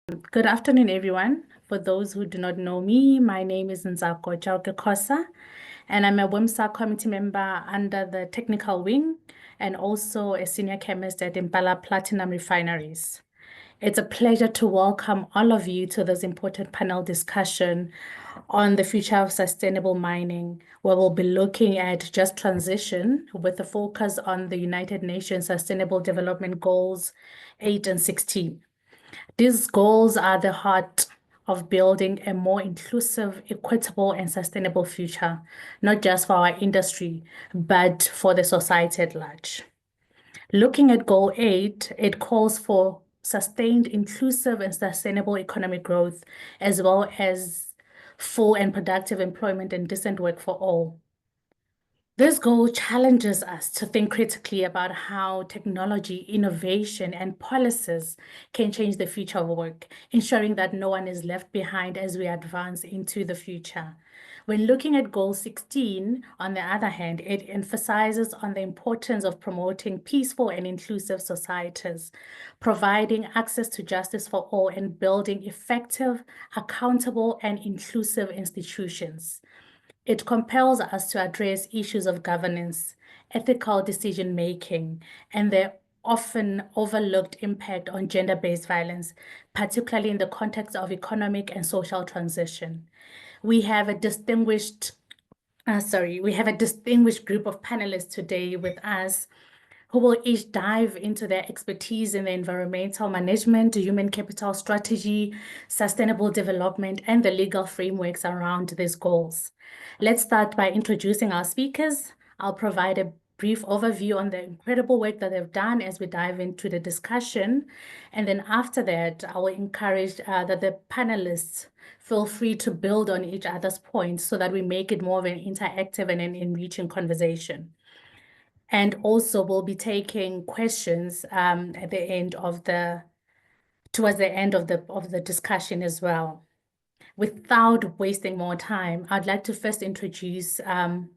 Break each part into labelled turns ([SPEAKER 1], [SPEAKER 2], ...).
[SPEAKER 1] Good afternoon, everyone. For those who do not know me, my name is 𝗓𝘂𝗹𝗶𝗲, and I'm a WiMSA committee member under the technical wing and also a senior chemist at Impala Platinum Refineries. It's a pleasure to welcome all of you to this important panel discussion on the future of sustainable mining, where we'll be looking at just transition with a focus on the United Nations Sustainable Development Goals 8 and 16. These goals are the heart of building a more inclusive, equitable, and sustainable future, not just for our industry, but for the society at large. Looking at Goal 8, it calls for sustained, inclusive, and sustainable economic growth, as well as full and productive employment and decent work for all. This goal challenges us to think critically about how technology, innovation, and policies can change the future of work, ensuring that no one is left behind as we advance into the future. When looking at Goal 16, on the other hand, it emphasizes on the importance of promoting peaceful and inclusive societies, providing access to justice for all, and building effective, accountable, and inclusive institutions. It compels us to address issues of governance, ethical decision-making, and the often overlooked impact on gender-based violence, particularly in the context of economic and social transition. We have a distinguished group of panelists today with us who will each dive into their expertise in the environmental management, human capital strategy, sustainable development, and the legal frameworks around these goals. Let's start by introducing our speakers. I'll provide a brief overview on the incredible work that they've done as we dive into the discussion. And then after that, I will encourage that the panelists feel free to build on each other's points so that we make it more of an interactive and an enriching conversation. And also we'll be taking questions at the end of towards the end of the discussion as well. Without wasting more time, I'd like to first introduce the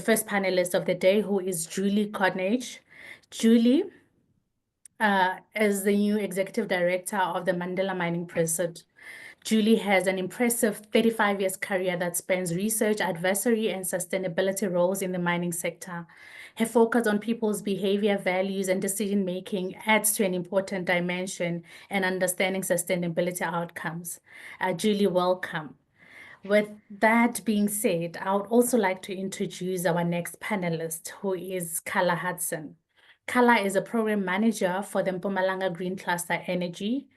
[SPEAKER 1] first panelist of the day, who is 𝗓𝘂𝗹𝗶𝗲. Julie is the new executive director of the Mandela Mining Precinct. Julie has an impressive 35 years career that spans research, advisory, and sustainability roles in the mining sector. Her focus on people's behavior, values, and decision-making adds to an important dimension in understanding sustainability outcomes. Julie, welcome. With that being said, I would also like to introduce our next panelist, who is 𝗂𝗏 Hudson. 𝗂𝗏 is a program manager for the Mpumalanga Green Cluster Energy.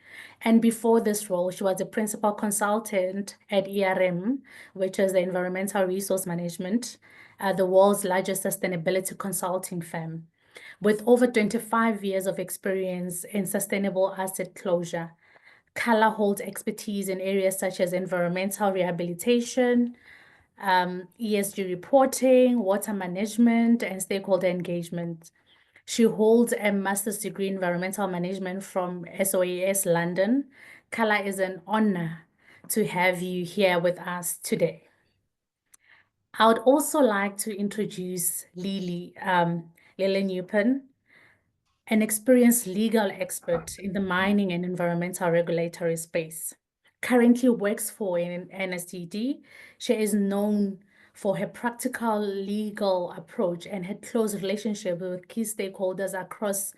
[SPEAKER 1] And before this role, she was a principal consultant at 𝗖𝗿𝗿𝗶, which is the Environmental Resource Management, the world's largest sustainability consulting firm. With over 25 years of experience in sustainable asset closure, 𝗂𝗏 holds expertise in areas such as environmental rehabilitation, ESG reporting, water management, and stakeholder engagement. She holds a master's degree in environmental management from SOAS London. 𝗂𝗏, is an honor to have you here with us today. I would also like to introduce Lily Newpen, an experienced legal expert in the mining and environmental regulatory space. Currently works for an NSDD. She is known for her practical legal approach and her close relationship with key stakeholders across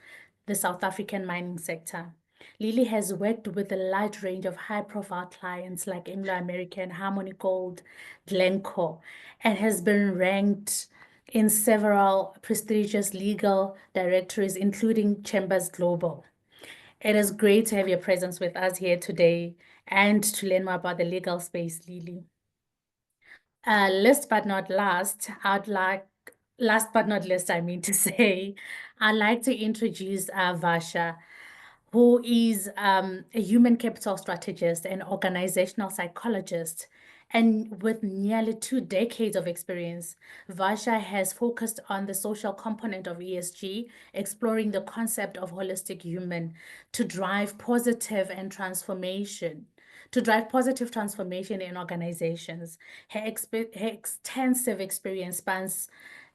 [SPEAKER 1] the South African mining sector. Lily has worked with a large range of high-profile clients like Anglo American, Harmony Gold, Glencore, and has been ranked in several prestigious legal directories, including Chambers Global. It is great to have your presence with us here today and to learn more about the legal space, Lily. Last but not least, I'd like to introduce Varsha, who is a human capital strategist and organizational psychologist. And with nearly 2 decades of experience, Varsha has focused on the social component of ESG, exploring the concept of holistic human to drive positive transformation in organizations. Her extensive experience spans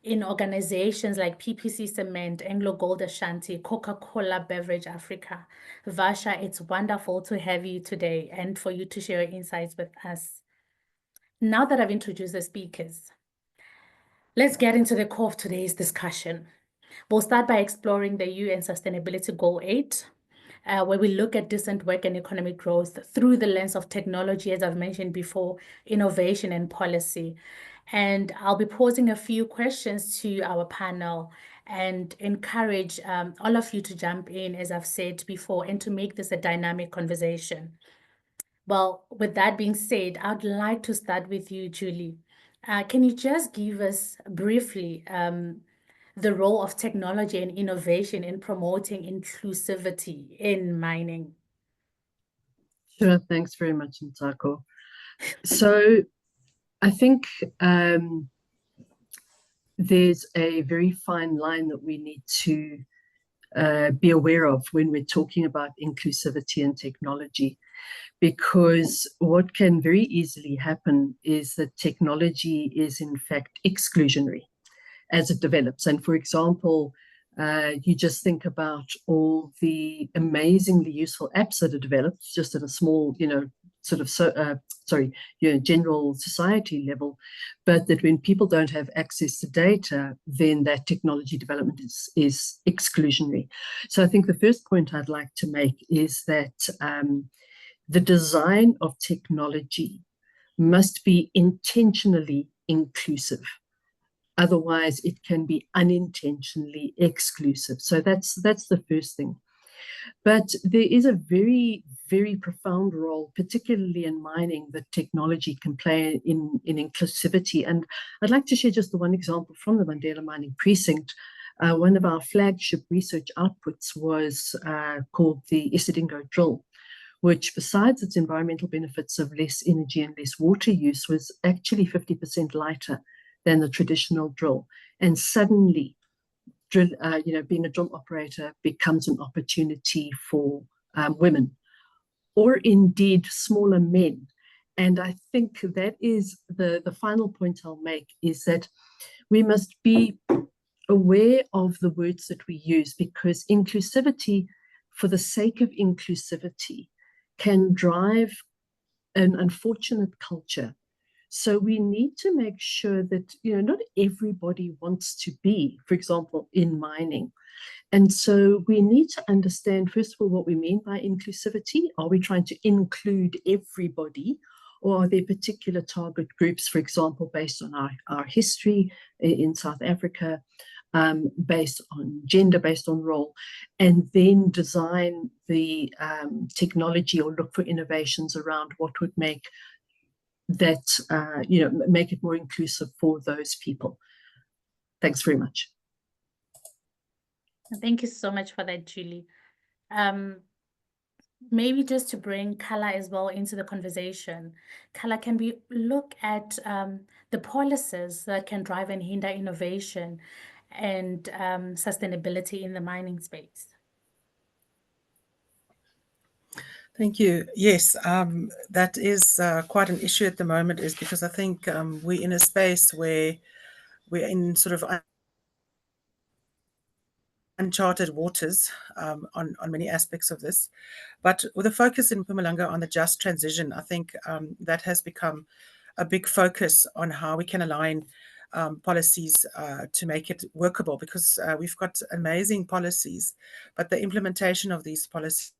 [SPEAKER 1] in organizations like PPC Cement, AngloGold Ashanti, Coca-Cola Beverage Africa. Vasha, it's wonderful to have you today and for you to share your insights with us. Now that I've introduced the speakers, let's get into the core of today's discussion. We'll start by exploring the UN Sustainability Goal 8, where we look at decent work and economic growth through the lens of technology, as I've mentioned before, innovation and policy. And I'll be posing a few questions to our panel and encourage all of you to jump in, as I've said before, and to make this a dynamic conversation. Well, with that being said, I'd like to start with you, Julie. Can you just give us briefly the role of technology and innovation in promoting inclusivity in mining?
[SPEAKER 2] Sure, thanks very much, 𝗏𝘂𝗶𝗲. So I think there's a very fine line that we need to be aware of when we're talking about inclusivity and technology, because what can very easily happen is that technology is in fact exclusionary as it develops. And for example, you just think about all the amazingly useful apps that are developed just at a small, general society level, but that when people don't have access to data, then that technology development is exclusionary. So I think the first point I'd like to make is that the design of technology must be intentionally inclusive. Otherwise, it can be unintentionally exclusive. So that's the first thing. But there is a very, very profound role, particularly in mining, that technology can play in inclusivity. And I'd like to share just the one example from the Mandela Mining Precinct. One of our flagship research outputs was called the 𝗖𝗿𝗍𝗂𝗏, which, besides its environmental benefits of less energy and less water use, was actually 50% lighter than the traditional drill. And suddenly, being a drill operator becomes an opportunity for women, or indeed smaller men. And I think that is the final point I'll make, is that we must be aware of the words that we use, because inclusivity, for the sake of inclusivity, can drive an unfortunate culture. So we need to make sure that, not everybody wants to be, for example, in mining. And so we need to understand, first of all, what we mean by inclusivity. Are we trying to include everybody? Or are there particular target groups, for example, based on our history in South Africa, based on gender, based on role, and then design the technology or look for innovations around what would make that, make it more inclusive for those people. Thanks very much.
[SPEAKER 1] Thank you so much for that, Julie. Maybe just to bring Kala as well into the conversation. Kala, can we look at the policies that can drive and hinder innovation and sustainability in the mining space?
[SPEAKER 3] Thank you. Yes, that is quite an issue at the moment, is because I think we're in a space where we're in sort of uncharted waters on many aspects of this. But with a focus in Mpumalanga on the just transition, I think that has become a big focus on how we can align policies to make it workable, because we've got amazing policies, but the implementation of these policies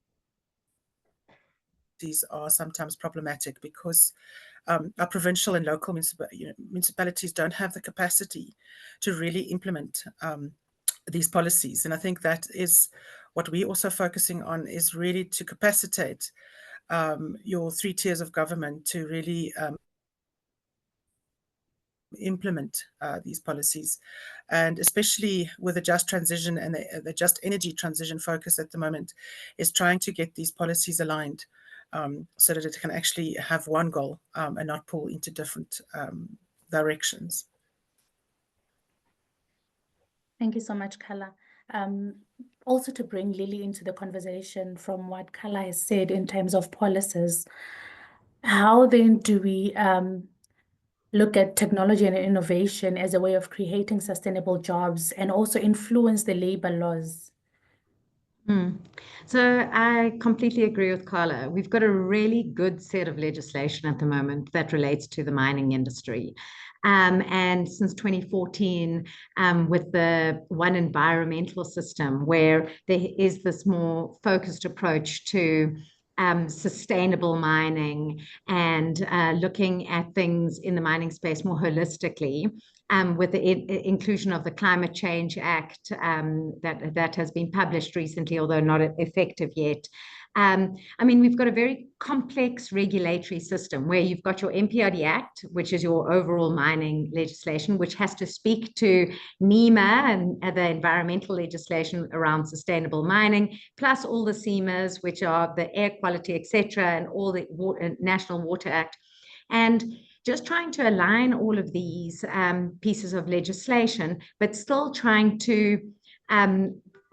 [SPEAKER 3] are sometimes problematic, because our provincial and local municipalities don't have the capacity to really implement these policies. And I think that is what we're also focusing on, is really to capacitate your 3 tiers of government to really implement these policies. And especially with the just transition and the just energy transition focus at the moment, is trying to get these policies aligned so that it can actually have one goal and not pull into different directions.
[SPEAKER 1] Thank you so much, Kala. Also, to bring Lily into the conversation from what Kala has said in terms of policies, how then do we look at technology and innovation as a way of creating sustainable jobs and also influence the labor laws?
[SPEAKER 4] So I completely agree with Carla. We've got a really good set of legislation at the moment that relates to the mining industry. And since 2014, with the One Environmental System, where there is this more focused approach to sustainable mining and looking at things in the mining space more holistically, with the inclusion of the Climate Change Act that has been published recently, although not effective yet. I mean, we've got a very complex regulatory system where you've got your MPRD Act, which is your overall mining legislation, which has to speak to NEMA and the environmental legislation around sustainable mining, plus all the SEMAs, which are the air quality, etc., and all the National Water Act. And just trying to align all of these pieces of legislation, but still trying to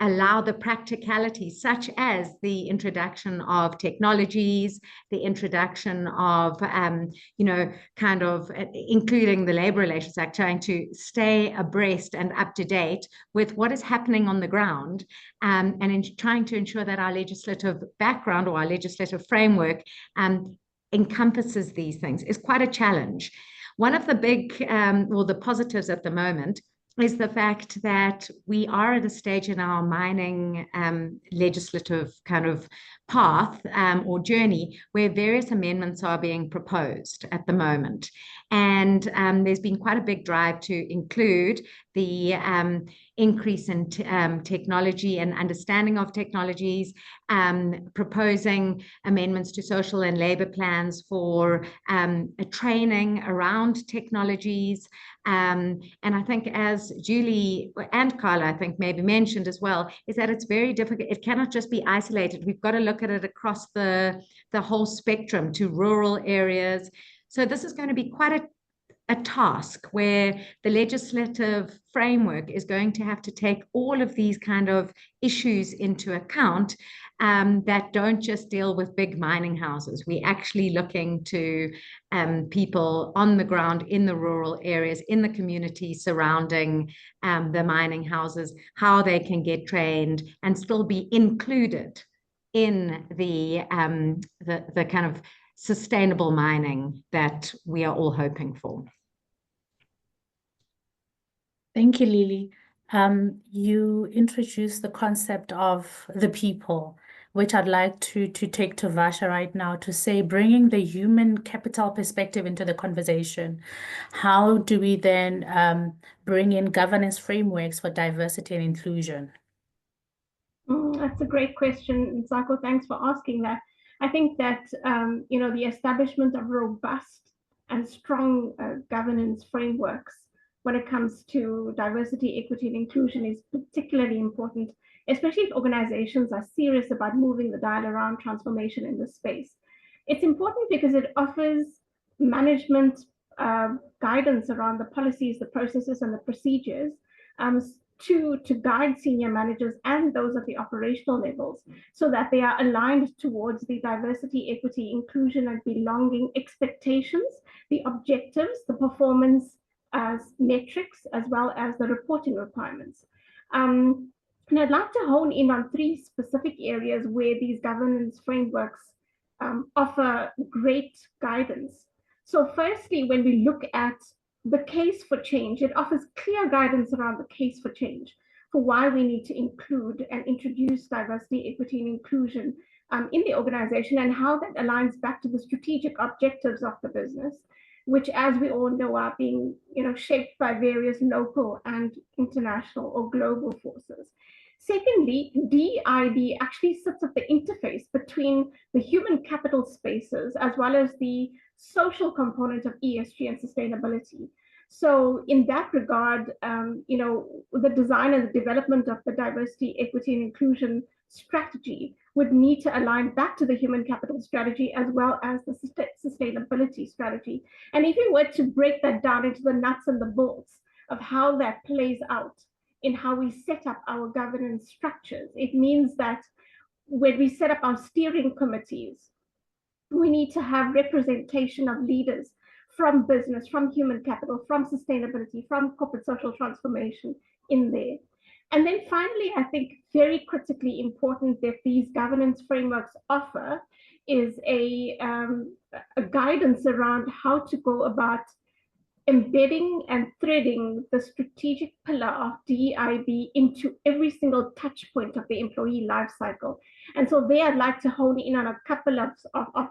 [SPEAKER 4] allow the practicalities, such as the introduction of technologies, the introduction of, kind of including the Labour Relations Act, trying to stay abreast and up to date with what is happening on the ground, and trying to ensure that our legislative background or our legislative framework encompasses these things is quite a challenge. One of the big, the positives at the moment is the fact that we are at a stage in our mining legislative kind of path or journey where various amendments are being proposed at the moment. And there's been quite a big drive to include the increase in technology and understanding of technologies, proposing amendments to social and labor plans for a training around technologies. And I think, as Julie and Carla, I think maybe mentioned as well, is that it's very difficult. It cannot just be isolated. We've got to look at it across the whole spectrum to rural areas. So this is going to be quite a task where the legislative framework is going to have to take all of these kind of issues into account that don't just deal with big mining houses. We're actually looking to people on the ground in the rural areas, in the community surrounding the mining houses, how they can get trained and still be included in the kind of sustainable mining that we are all hoping for.
[SPEAKER 1] Thank you, Lily. You introduced the concept of the people, which I'd like to take to Vasha right now to say, bringing the human capital perspective into the conversation. How do we then bring in governance frameworks for diversity and inclusion?
[SPEAKER 5] That's a great question, 𝗖𝗄𝗹. Thanks for asking that. I think that the establishment of robust and strong governance frameworks when it comes to diversity, equity, and inclusion is particularly important, especially if organizations are serious about moving the dial around transformation in this space. It's important because it offers management guidance around the policies, the processes, and the procedures to guide senior managers and those at the operational levels so that they are aligned towards the diversity, equity, inclusion, and belonging expectations, the objectives, the performance metrics, as well as the reporting requirements. And I'd like to hone in on 3 specific areas where these governance frameworks offer great guidance. So firstly, when we look at the case for change, it offers clear guidance around the case for change for why we need to include and introduce diversity, equity, and inclusion in the organization, and how that aligns back to the strategic objectives of the business, which, as we all know, are being shaped by various local and international or global forces. Secondly, DID actually sits at the interface between the human capital spaces as well as the social component of ESG and sustainability. So in that regard, the design and the development of the diversity, equity, and inclusion strategy would need to align back to the human capital strategy as well as the sustainability strategy. And if we were to break that down into the nuts and the bolts of how that plays out in how we set up our governance structures, it means that when we set up our steering committees, we need to have representation of leaders from business, from human capital, from sustainability, from corporate social transformation in there. And then finally, I think very critically important that these governance frameworks offer is a guidance around how to go about embedding and threading the strategic pillar of DEIB into every single touch point of the employee life cycle. And so there I'd like to hone in on a couple of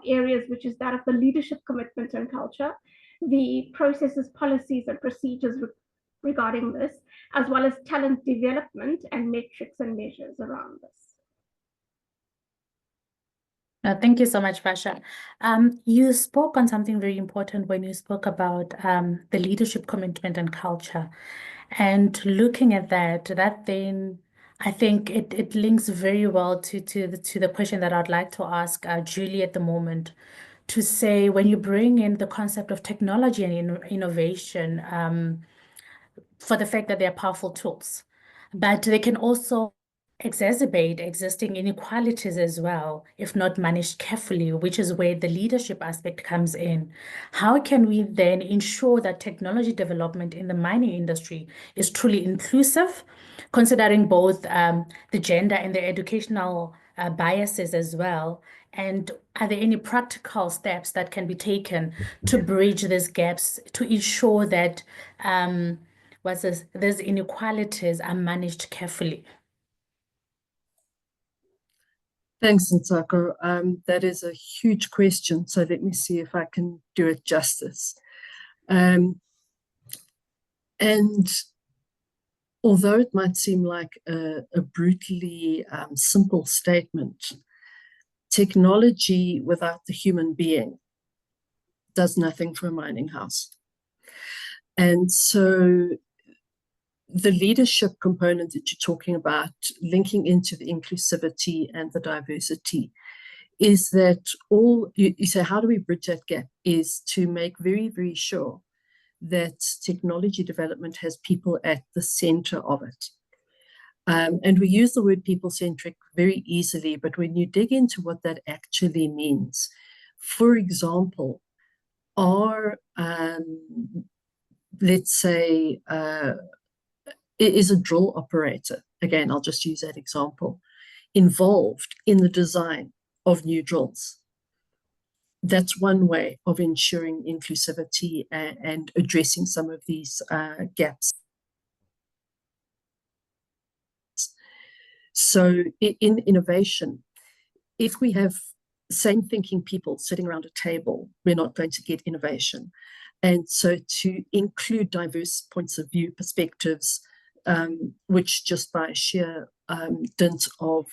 [SPEAKER 5] areas, which is that of the leadership commitment and culture, the processes, policies, and procedures regarding this, as well as talent development and metrics and measures around this.
[SPEAKER 1] Thank you so much, Basha. You spoke on something very important when you spoke about the leadership commitment and culture. And looking at that then I think it links very well to the question that I'd like to ask Julie at the moment, to say when you bring in the concept of technology and innovation, for the fact that they are powerful tools, but they can also exacerbate existing inequalities as well, if not managed carefully, which is where the leadership aspect comes in. How can we then ensure that technology development in the mining industry is truly inclusive, considering both the gender and the educational biases as well? And are there any practical steps that can be taken to bridge these gaps to ensure that these inequalities are managed carefully?
[SPEAKER 2] Thanks, 𝗖𝗿𝗂𝗶𝗲. That is a huge question, so let me see if I can do it justice. And although it might seem like a brutally simple statement, technology without the human being does nothing for a mining house. And so the leadership component that you're talking about, linking into the inclusivity and the diversity, is that you say, how do we bridge that gap? Is to make very, very sure that technology development has people at the center of it. And we use the word people-centric very easily, but when you dig into what that actually means, for example, let's say, is a drill operator, again, I'll just use that example, involved in the design of new drills? That's one way of ensuring inclusivity and addressing some of these gaps. So in innovation, if we have same thinking people sitting around a table, we're not going to get innovation. And so to include diverse points of view, perspectives, which just by sheer dint of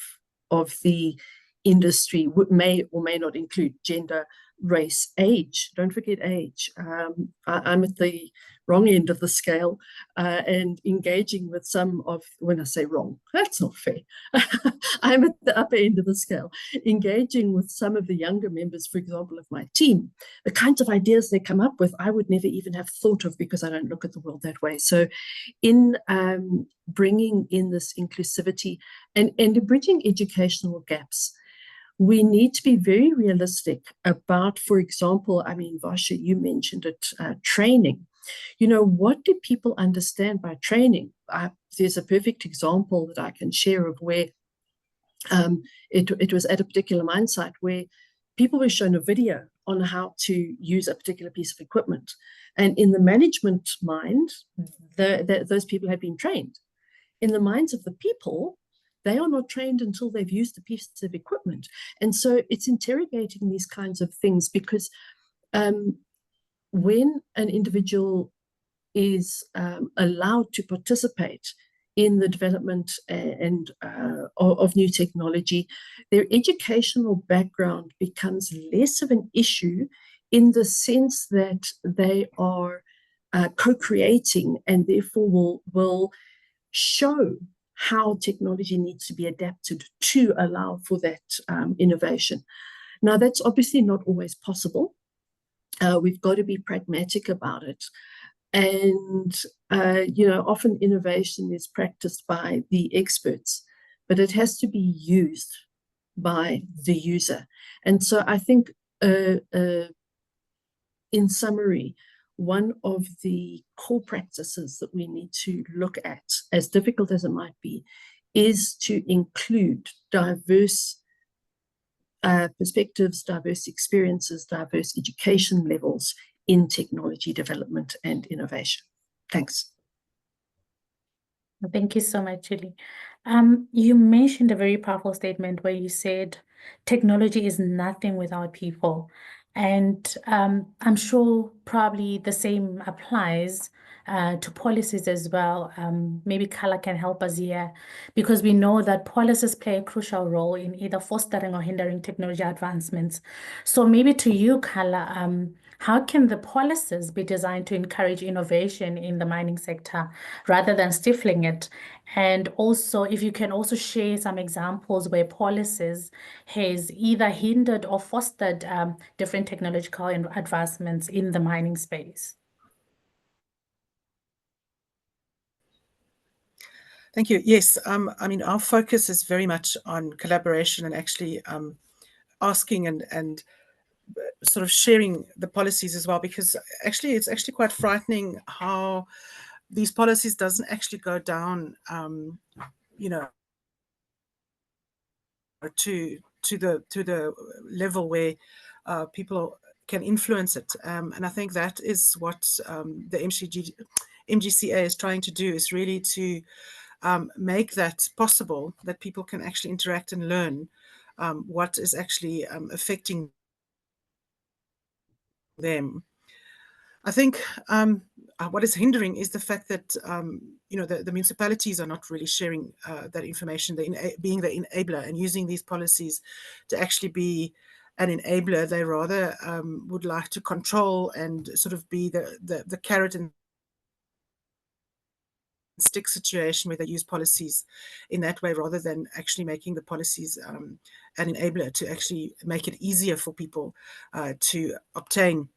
[SPEAKER 2] the industry may or may not include gender, race, age. Don't forget age. I'm at the wrong end of the scale, and engaging with some of, when I say wrong, that's not fair. I'm at the upper end of the scale, engaging with some of the younger members, for example, of my team. The kinds of ideas they come up with, I would never even have thought of because I don't look at the world that way. So in bringing in this inclusivity and bridging educational gaps, we need to be very realistic about, for example, I mean, Basha, you mentioned it, training. You know, what do people understand by training? There's a perfect example that I can share of where it was at a particular mine site where people were shown a video on how to use a particular piece of equipment. And in the management mind, those people had been trained. In the minds of the people, they are not trained until they've used a piece of equipment. And so it's interrogating these kinds of things, because when an individual is allowed to participate in the development of new technology, their educational background becomes less of an issue, in the sense that they are co-creating and therefore will show how technology needs to be adapted to allow for that innovation. Now, that's obviously not always possible. We've got to be pragmatic about it. And, you know, often innovation is practiced by the experts, but it has to be used by the user. And so I think in summary, one of the core practices that we need to look at, as difficult as it might be, is to include diverse perspectives, diverse experiences, diverse education levels in technology development and innovation. Thanks.
[SPEAKER 1] Thank you so much, Julie. You mentioned a very powerful statement where you said technology is nothing without people. And I'm sure probably the same applies to policies as well. Maybe Kala can help us here, because we know that policies play a crucial role in either fostering or hindering technology advancements. So maybe to you, Kala, how can the policies be designed to encourage innovation in the mining sector rather than stifling it? And also, if you can also share some examples where policies has either hindered or fostered different technological advancements in the mining space.
[SPEAKER 3] Thank you. Yes, I mean, our focus is very much on collaboration and actually asking and sort of sharing the policies as well, because actually it's actually quite frightening how these policies doesn't actually go down, you know, to the level where people can influence it. And I think that is what the MGCA is trying to do, is really to make that possible, that people can actually interact and learn what is actually affecting them. I think what is hindering is the fact that you know, the municipalities are not really sharing that information, being the enabler and using these policies to actually be an enabler. They rather would like to control and sort of be the carrot and stick situation, where they use policies in that way rather than actually making the policies an enabler to actually make it easier for people to obtain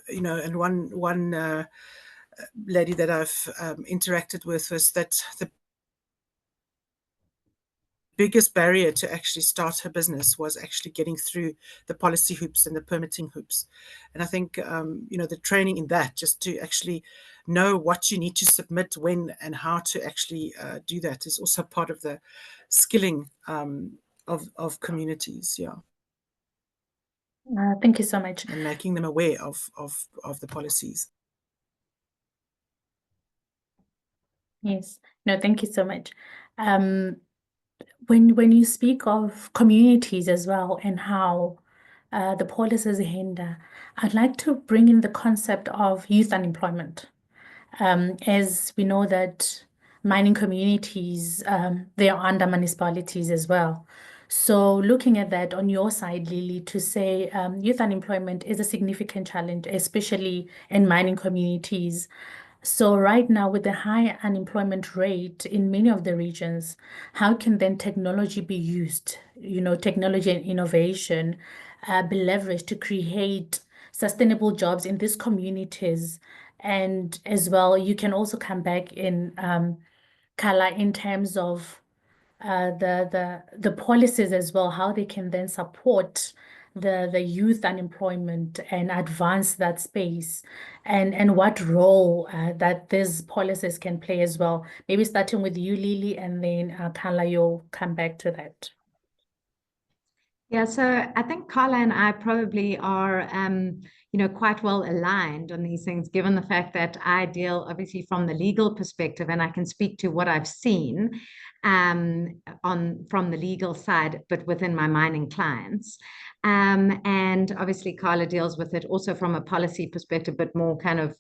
[SPEAKER 3] you know. And one lady that I've interacted with was that the biggest barrier to actually start her business was actually getting through the policy hoops and the permitting hoops. And I think you know, the training in that, just to actually know what you need to submit when and how to actually do that, is also part of the skilling of communities. Yeah.
[SPEAKER 1] Thank you so much.
[SPEAKER 3] And making them aware of the policies.
[SPEAKER 1] Yes. No, thank you so much. When you speak of communities as well and how the policies hinder, I'd like to bring in the concept of youth unemployment. As we know that mining communities, they are under municipalities as well. So looking at that on your side, Lily, to say youth unemployment is a significant challenge, especially in mining communities. So right now, with the high unemployment rate in many of the regions, how can then technology be used, you know, technology and innovation be leveraged to create sustainable jobs in these communities? And as well, you can also come back in, Kala, in terms of the policies as well, how they can then support the youth unemployment and advance that space, and what role that these policies can play as well. Maybe starting with you, Lily, and then Kala, you'll come back to that.
[SPEAKER 4] Yeah, so I think Carla and I probably are, you know, quite well aligned on these things, given the fact that I deal obviously from the legal perspective, and I can speak to what I've seen from the legal side, but within my mining clients. And obviously Carla deals with it also from a policy perspective, but more kind of,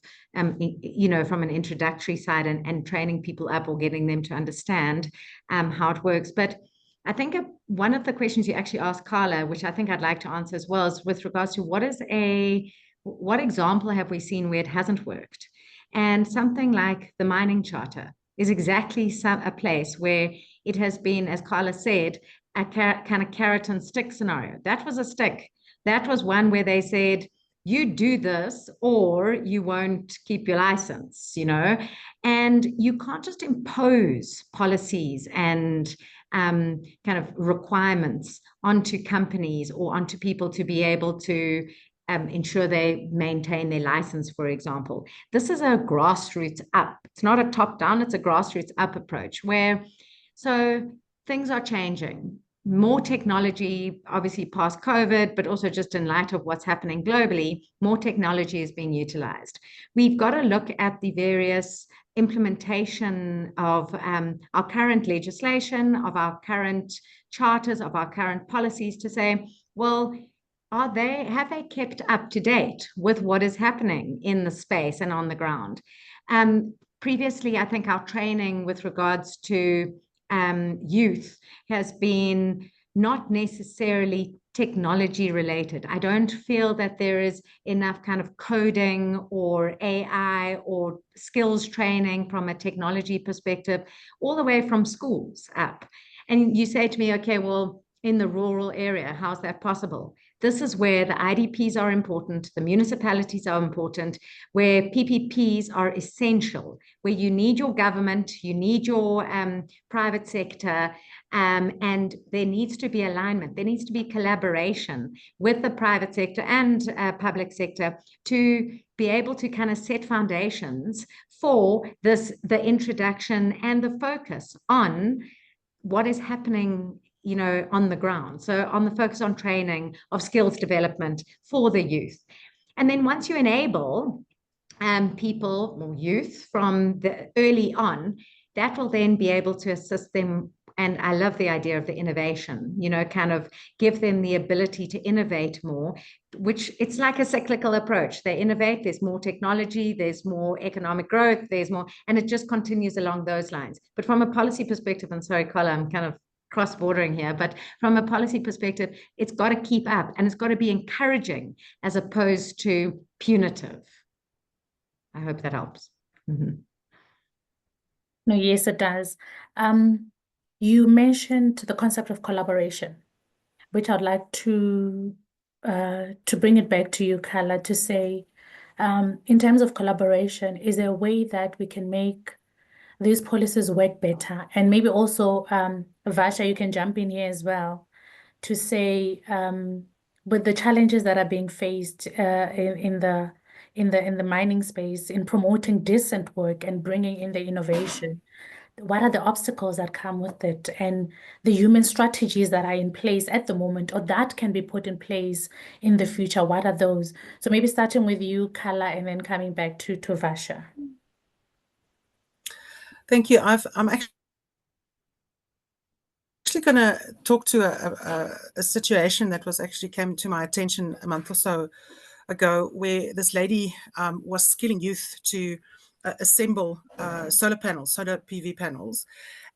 [SPEAKER 4] you know, from an introductory side and training people up or getting them to understand how it works. But I think one of the questions you actually asked, Carla, which I think I'd like to answer as well, is with regards to what example have we seen where it hasn't worked? And something like the mining charter is exactly a place where it has been, as Carla said, a kind of carrot and stick scenario. That was a stick. That was one where they said, you do this or you won't keep your license, you know? And you can't just impose policies and kind of requirements onto companies or onto people to be able to ensure they maintain their license, for example. This is a grassroots up. It's not a top down, it's a grassroots up approach where, so things are changing. More technology, obviously past COVID, but also just in light of what's happening globally, more technology is being utilized. We've got to look at the various implementation of our current legislation, of our current charters, of our current policies to say, well, have they kept up to date with what is happening in the space and on the ground? Previously, I think our training with regards to youth has been not necessarily technology related. I don't feel that there is enough kind of coding or AI or skills training from a technology perspective, all the way from schools up. And you say to me, okay, well, in the rural area, how's that possible? This is where the IDPs are important, the municipalities are important, where PPPs are essential, where you need your government, you need your private sector, and there needs to be alignment. There needs to be collaboration with the private sector and public sector to be able to kind of set foundations for this, the introduction and the focus on what is happening, you know, on the ground. So on the focus on training of skills development for the youth. And then once you enable people or youth from the early on, that will then be able to assist them. And I love the idea of the innovation, you know, kind of give them the ability to innovate more, which it's like a cyclical approach. They innovate, there's more technology, there's more economic growth, there's more, and it just continues along those lines. But from a policy perspective, and sorry, Qiala, I'm kind of cross-bordering here, but from a policy perspective, it's got to keep up and it's got to be encouraging as opposed to punitive. I hope that helps. Mm-hmm.
[SPEAKER 1] No, yes, it does. You mentioned the concept of collaboration, which I'd like to bring it back to you, Qiala, to say, in terms of collaboration, is there a way that we can make these policies work better? And maybe also, Vasha, you can jump in here as well to say, with the challenges that are being faced in the mining space, in promoting decent work and bringing in the innovation, what are the obstacles that come with it, and the human strategies that are in place at the moment or that can be put in place in the future? What are those? So maybe starting with you, Qiala, and then coming back to Vasha.
[SPEAKER 3] Thank you. I'm actually going to talk to a situation that was actually came to my attention a month or so ago, where this lady was skilling youth to assemble solar PV panels,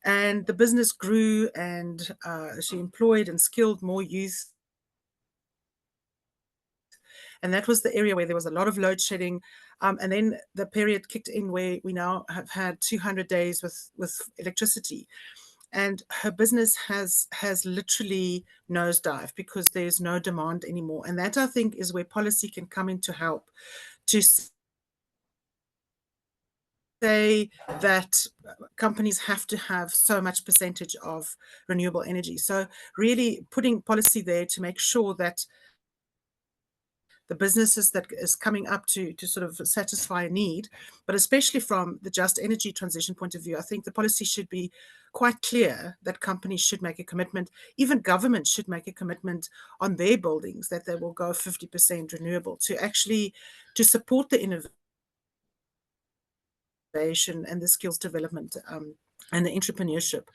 [SPEAKER 3] and the business grew, and she employed and skilled more youth. And that was the area where there was a lot of load shedding. And then the period kicked in where we now have had 200 days with electricity. And her business has literally nosedived because there's no demand anymore. And that, I think, is where policy can come in to help, to say that companies have to have so much percentage of renewable energy. So really putting policy there to make sure that the businesses that is coming up to sort of satisfy a need, but especially from the just energy transition point of view, I think the policy should be quite clear that companies should make a commitment, even governments should make a commitment on their buildings that they will go 50% renewable to support the innovation and the skills development and the entrepreneurship.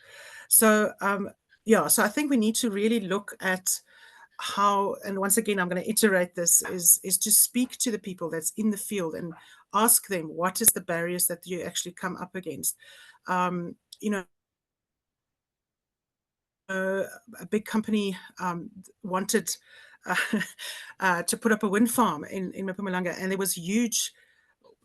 [SPEAKER 3] So so I think we need to really look at how, and once again, I'm going to iterate this, is to speak to the people that's in the field and ask them, what is the barriers that you actually come up against? A big company wanted to put up a wind farm in Mpumalanga, and there was huge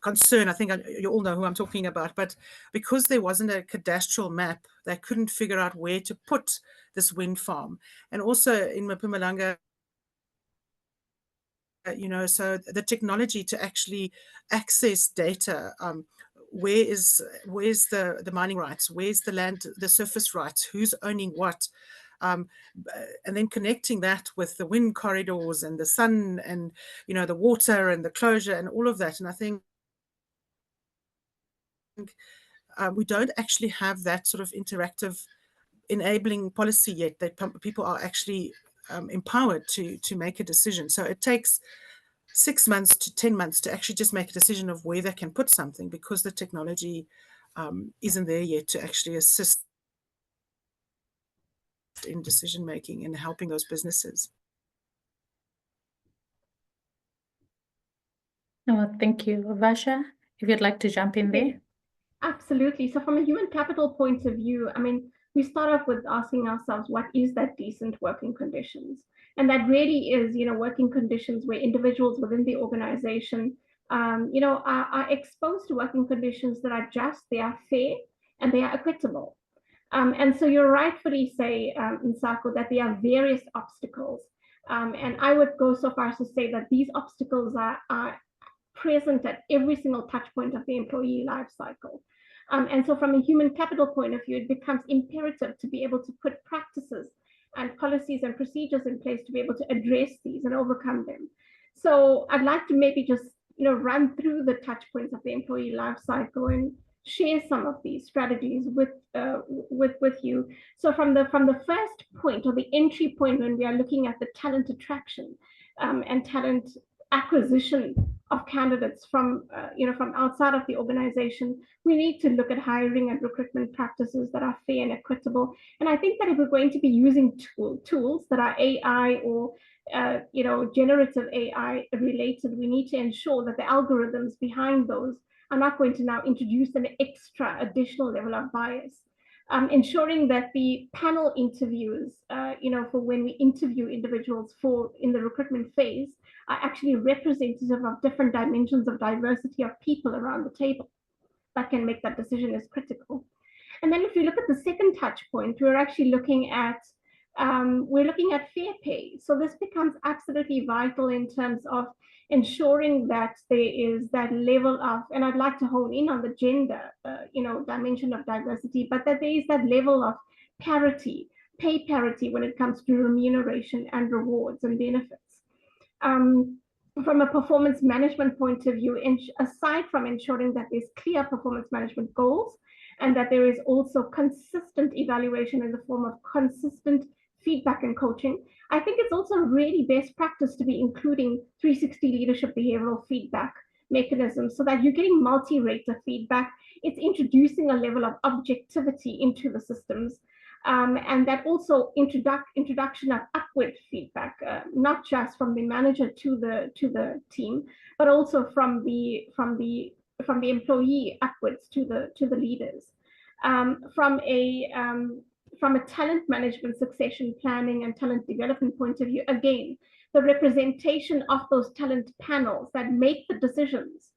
[SPEAKER 3] concern. I think you all know who I'm talking about, but because there wasn't a cadastral map, they couldn't figure out where to put this wind farm. And also in Mpumalanga, so the technology to actually access data, where's the mining rights, where's the land, the surface rights, who's owning what, And then connecting that with the wind corridors and the sun and, you know, the water and the closure and all of that. And I think we don't actually have that sort of interactive enabling policy yet, that people are actually empowered to make a decision. So it takes 6 months to 10 months to actually just make a decision of where they can put something, because the technology isn't there yet to actually assist in decision making and helping those businesses.
[SPEAKER 1] Oh, thank you. Vasha, if you'd like to jump in there.
[SPEAKER 5] Absolutely. So from a human capital point of view, I mean, we start off with asking ourselves, what is that decent working conditions? And that really is, you know, working conditions where individuals within the organization, you know, are exposed to working conditions that are just, they are fair, and they are equitable. And so you're rightfully say, 𝗖𝗵𝘂𝗸𝗲, that there are various obstacles. And I would go so far as to say that these obstacles are present at every single touch point of the employee life cycle. And so from a human capital point of view, it becomes imperative to be able to put practices and policies and procedures in place to be able to address these and overcome them. So I'd like to maybe just, you know, run through the touch points of the employee life cycle and share some of these strategies with you. So from the first point, or the entry point, when we are looking at the talent attraction and talent acquisition of candidates from you know, from outside of the organization, we need to look at hiring and recruitment practices that are fair and equitable. And I think that if we're going to be using tools that are AI or you know, generative AI related, we need to ensure that the algorithms behind those are not going to now introduce an extra additional level of bias. Ensuring that the panel interviews, you know, for when we interview individuals in the recruitment phase, are actually representative of different dimensions of diversity of people around the table that can make that decision is critical. And then if you look at the second touch point, we're actually looking at fair pay. So this becomes absolutely vital in terms of ensuring that there is that level of, and I'd like to hone in on the gender, you know, dimension of diversity, but that there is that level of parity, pay parity when it comes to remuneration and rewards and benefits. From a performance management point of view, aside from ensuring that there's clear performance management goals and that there is also consistent evaluation in the form of consistent feedback and coaching, I think it's also really best practice to be including 360 leadership behavioral feedback mechanisms so that you're getting multi-rater feedback. It's introducing a level of objectivity into the systems. And that also introduction of upward feedback, not just from the manager to the team, but also from the employee upwards to the leaders. From a talent management, succession planning, and talent development point of view, again, the representation of those talent panels that make the decisions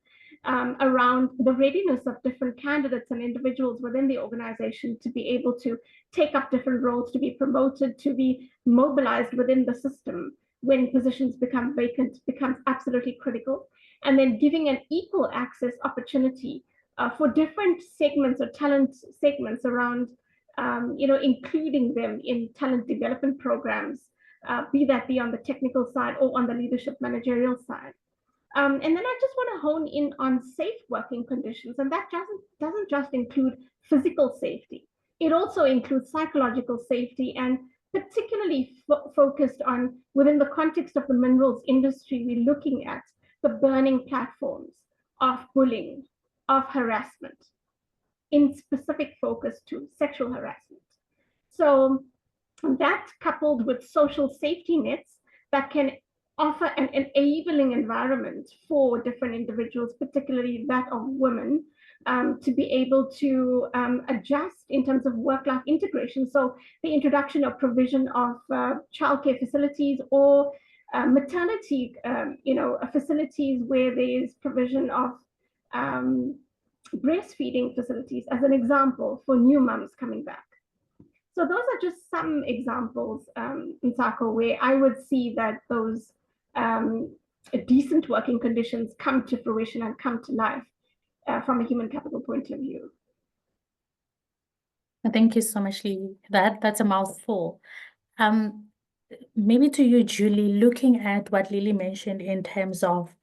[SPEAKER 5] around the readiness of different candidates and individuals within the organization to be able to take up different roles, to be promoted, to be mobilized within the system when positions become vacant becomes absolutely critical. And then giving an equal access opportunity for different segments or talent segments around, you know, including them in talent development programs, be that on the technical side or on the leadership managerial side. And then I just want to hone in on safe working conditions, and that doesn't just include physical safety. It also includes psychological safety, and particularly focused on, within the context of the minerals industry, we're looking at the burning platforms of bullying, of harassment, in specific focus to sexual harassment. So that, coupled with social safety nets that can offer an enabling environment for different individuals, particularly that of women, to be able to adjust in terms of work-life integration. So the introduction or provision of childcare facilities or maternity, you know, facilities where there is provision of breastfeeding facilities, as an example, for new moms coming back. So those are just some examples, 𝗖𝗂𝗶𝗲, where I would see that those decent working conditions come to fruition and come to life from a human capital point of view.
[SPEAKER 1] Thank you so much, Lee. That's a mouthful. Maybe to you, Julie, looking at what Lily mentioned in terms of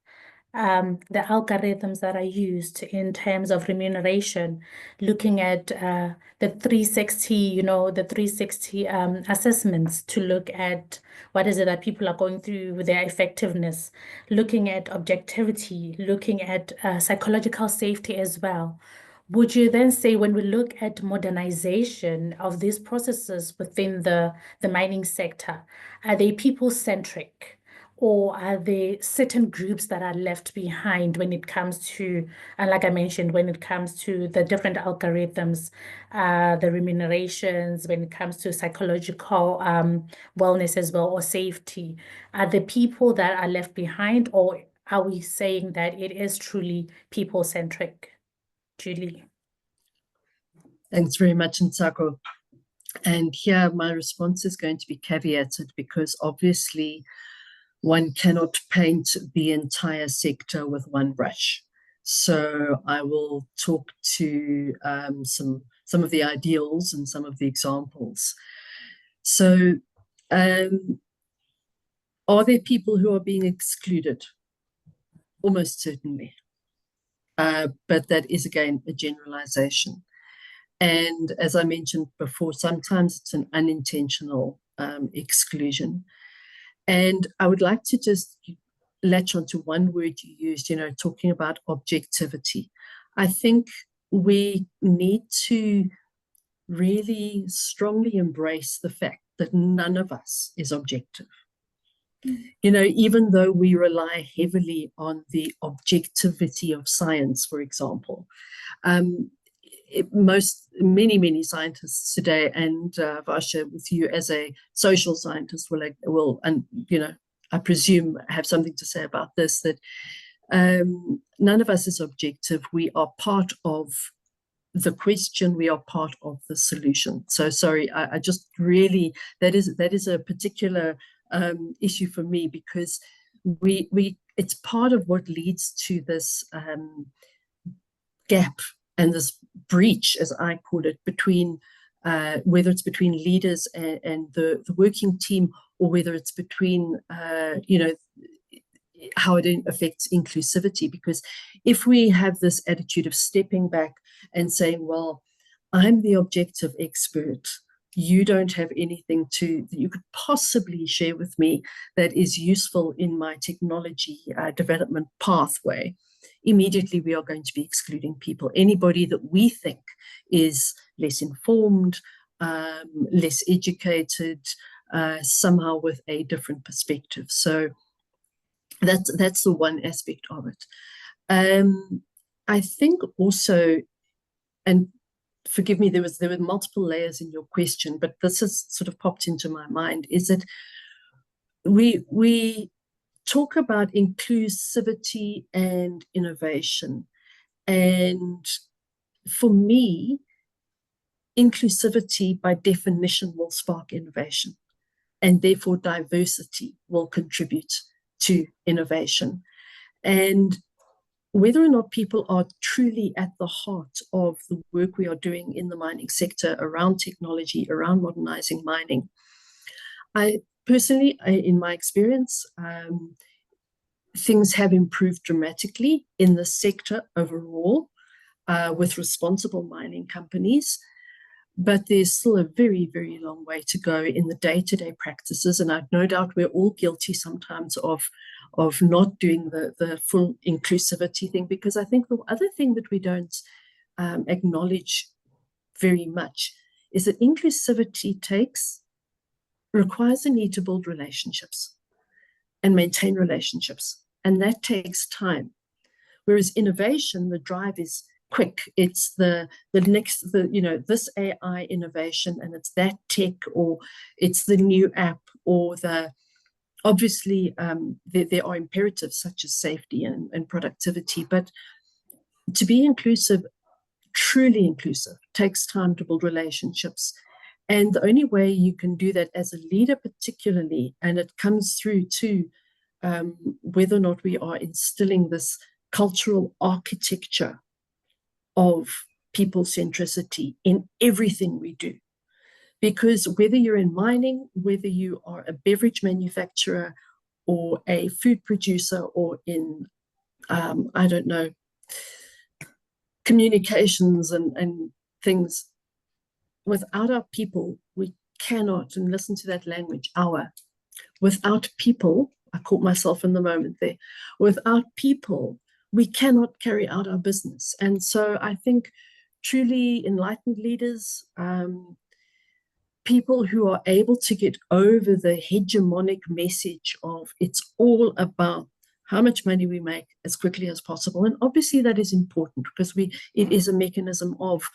[SPEAKER 1] the algorithms that are used in terms of remuneration, looking at the 360, the 360 assessments to look at what is it that people are going through with their effectiveness, looking at objectivity, looking at psychological safety as well. Would you then say when we look at modernization of these processes within the mining sector, are they people-centric? Or are there certain groups that are left behind when it comes to, and like I mentioned, when it comes to the different algorithms, the remunerations, when it comes to psychological wellness as well, or safety? Are the people that are left behind, or are we saying that it is truly people-centric? Julie.
[SPEAKER 2] Thanks very much, 𝗓𝘂𝗧𝗂. And here my response is going to be caveated, because obviously one cannot paint the entire sector with one brush. So I will talk to some of the ideals and some of the examples. So are there people who are being excluded? Almost certainly. But that is, again, a generalization. And as I mentioned before, sometimes it's an unintentional exclusion. And I would like to just latch onto one word you used, talking about objectivity. I think we need to really strongly embrace the fact that none of us is objective. Even though we rely heavily on the objectivity of science, for example, many scientists today, and Varsha, with you as a social scientist, will I presume have something to say about this, that none of us is objective. We are part of the question, we are part of the solution. So sorry, I just really, that is a particular issue for me, because it's part of what leads to this gap and this breach, as I call it, between whether it's between leaders and the working team, or whether it's between how it affects inclusivity. Because if we have this attitude of stepping back and saying, well, I'm the objective expert, you don't have anything that you could possibly share with me that is useful in my technology development pathway, immediately we are going to be excluding people. Anybody that we think is less informed, less educated, somehow with a different perspective. So that's the one aspect of it. I think also, and forgive me, there were multiple layers in your question, but this has sort of popped into my mind, is that we talk about inclusivity and innovation. And for me, inclusivity by definition will spark innovation, and therefore diversity will contribute to innovation. And whether or not people are truly at the heart of the work we are doing in the mining sector around technology, around modernizing mining, I personally, in my experience, things have improved dramatically in the sector overall with responsible mining companies. But there's still a very, very long way to go in the day-to-day practices. And I've no doubt we're all guilty sometimes of not doing the full inclusivity thing, because I think the other thing that we don't acknowledge very much is that inclusivity requires a need to build relationships and maintain relationships. And that takes time. Whereas innovation, the drive is quick. It's the next, this AI innovation, and it's that tech, or it's the new app, or obviously there are imperatives such as safety and productivity. But to be inclusive, truly inclusive, takes time to build relationships. And the only way you can do that as a leader particularly, and it comes through to whether or not we are instilling this cultural architecture of people centricity in everything we do. Because whether you're in mining, whether you are a beverage manufacturer or a food producer, or in, I don't know, communications and things, without our people, we cannot, and listen to that language, without people, I caught myself in the moment there, without people, we cannot carry out our business. And so I think truly enlightened leaders, people who are able to get over the hegemonic message of it's all about how much money we make as quickly as possible. And obviously that is important, because it is a mechanism of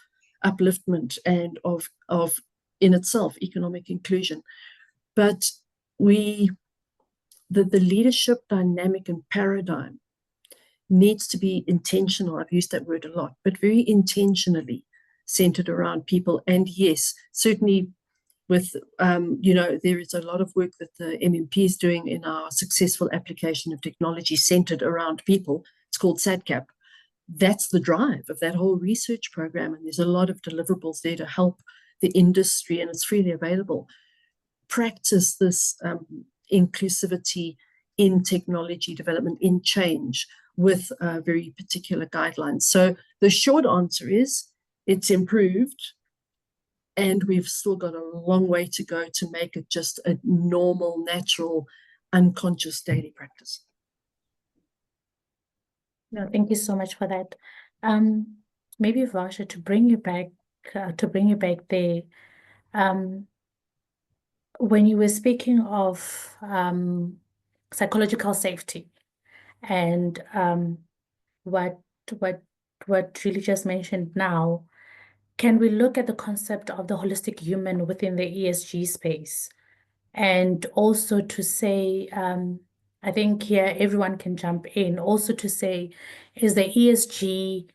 [SPEAKER 2] upliftment and of in itself economic inclusion. But the leadership dynamic and paradigm needs to be intentional. I've used that word a lot, but very intentionally centered around people. And yes, certainly with, there is a lot of work that the MMP is doing in our successful application of technology centered around people. It's called SADCAP. That's the drive of that whole research program. And there's a lot of deliverables there to help the industry, and it's freely available, practice this inclusivity in technology development, in change, with very particular guidelines. So the short answer is it's improved, and we've still got a long way to go to make it just a normal, natural, unconscious daily practice.
[SPEAKER 1] No, thank you so much for that. Maybe Varsha, to bring you back there, when you were speaking of psychological safety, and what Julie just mentioned now, can we look at the concept of the holistic human within the ESG space? And also to say, I think here everyone can jump in, also to say, is the ESG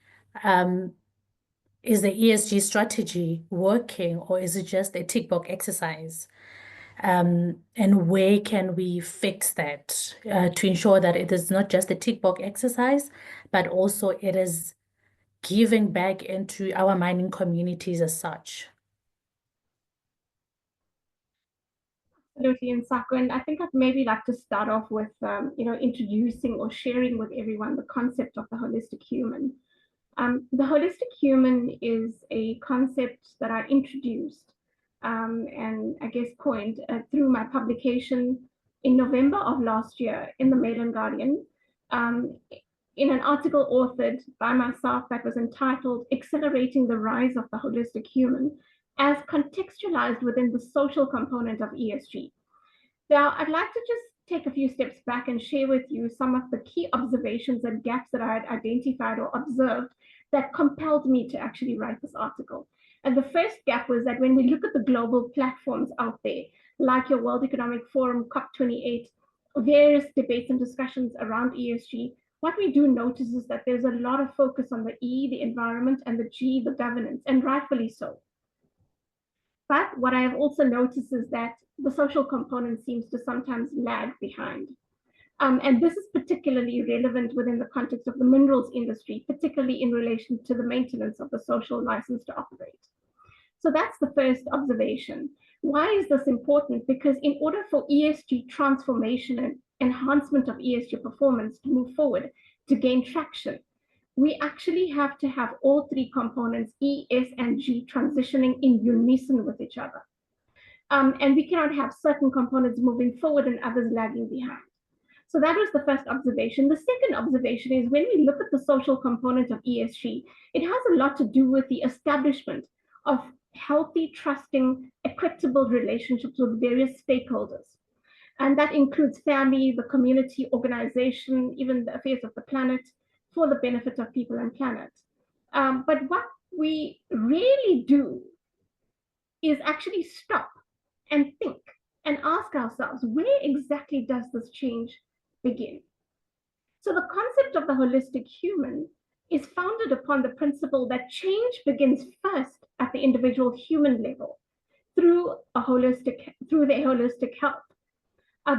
[SPEAKER 1] strategy working, or is it just a tick box exercise? And where can we fix that to ensure that it is not just a tick box exercise, but also it is giving back into our mining communities as such?
[SPEAKER 5] Absolutely, Nsako. And I think I'd maybe like to start off with, introducing or sharing with everyone the concept of the holistic human. The holistic human is a concept that I introduced and I guess coined through my publication in November of last year in the Mail and Guardian, in an article authored by myself that was entitled "Accelerating the Rise of the Holistic Human as Contextualized Within the Social Component of ESG." Now, I'd like to just take a few steps back and share with you some of the key observations and gaps that I had identified or observed that compelled me to actually write this article. And the first gap was that when we look at the global platforms out there, like your World Economic Forum, COP28, various debates and discussions around ESG, what we do notice is that there's a lot of focus on the E, the environment, and the G, the governance, and rightfully so. But what I have also noticed is that the social component seems to sometimes lag behind. And this is particularly relevant within the context of the minerals industry, particularly in relation to the maintenance of the social license to operate. So that's the first observation. Why is this important? Because in order for ESG transformation and enhancement of ESG performance to move forward, to gain traction, we actually have to have all three components, E, S, and G, transitioning in unison with each other. And we cannot have certain components moving forward and others lagging behind. So that was the first observation. The second observation is when we look at the social component of ESG, it has a lot to do with the establishment of healthy, trusting, equitable relationships with various stakeholders. And that includes family, the community, organization, even the affairs of the planet, for the benefit of people and planet. But what we really do is actually stop and think and ask ourselves, where exactly does this change begin? So the concept of the holistic human is founded upon the principle that change begins first at the individual human level through the holistic health.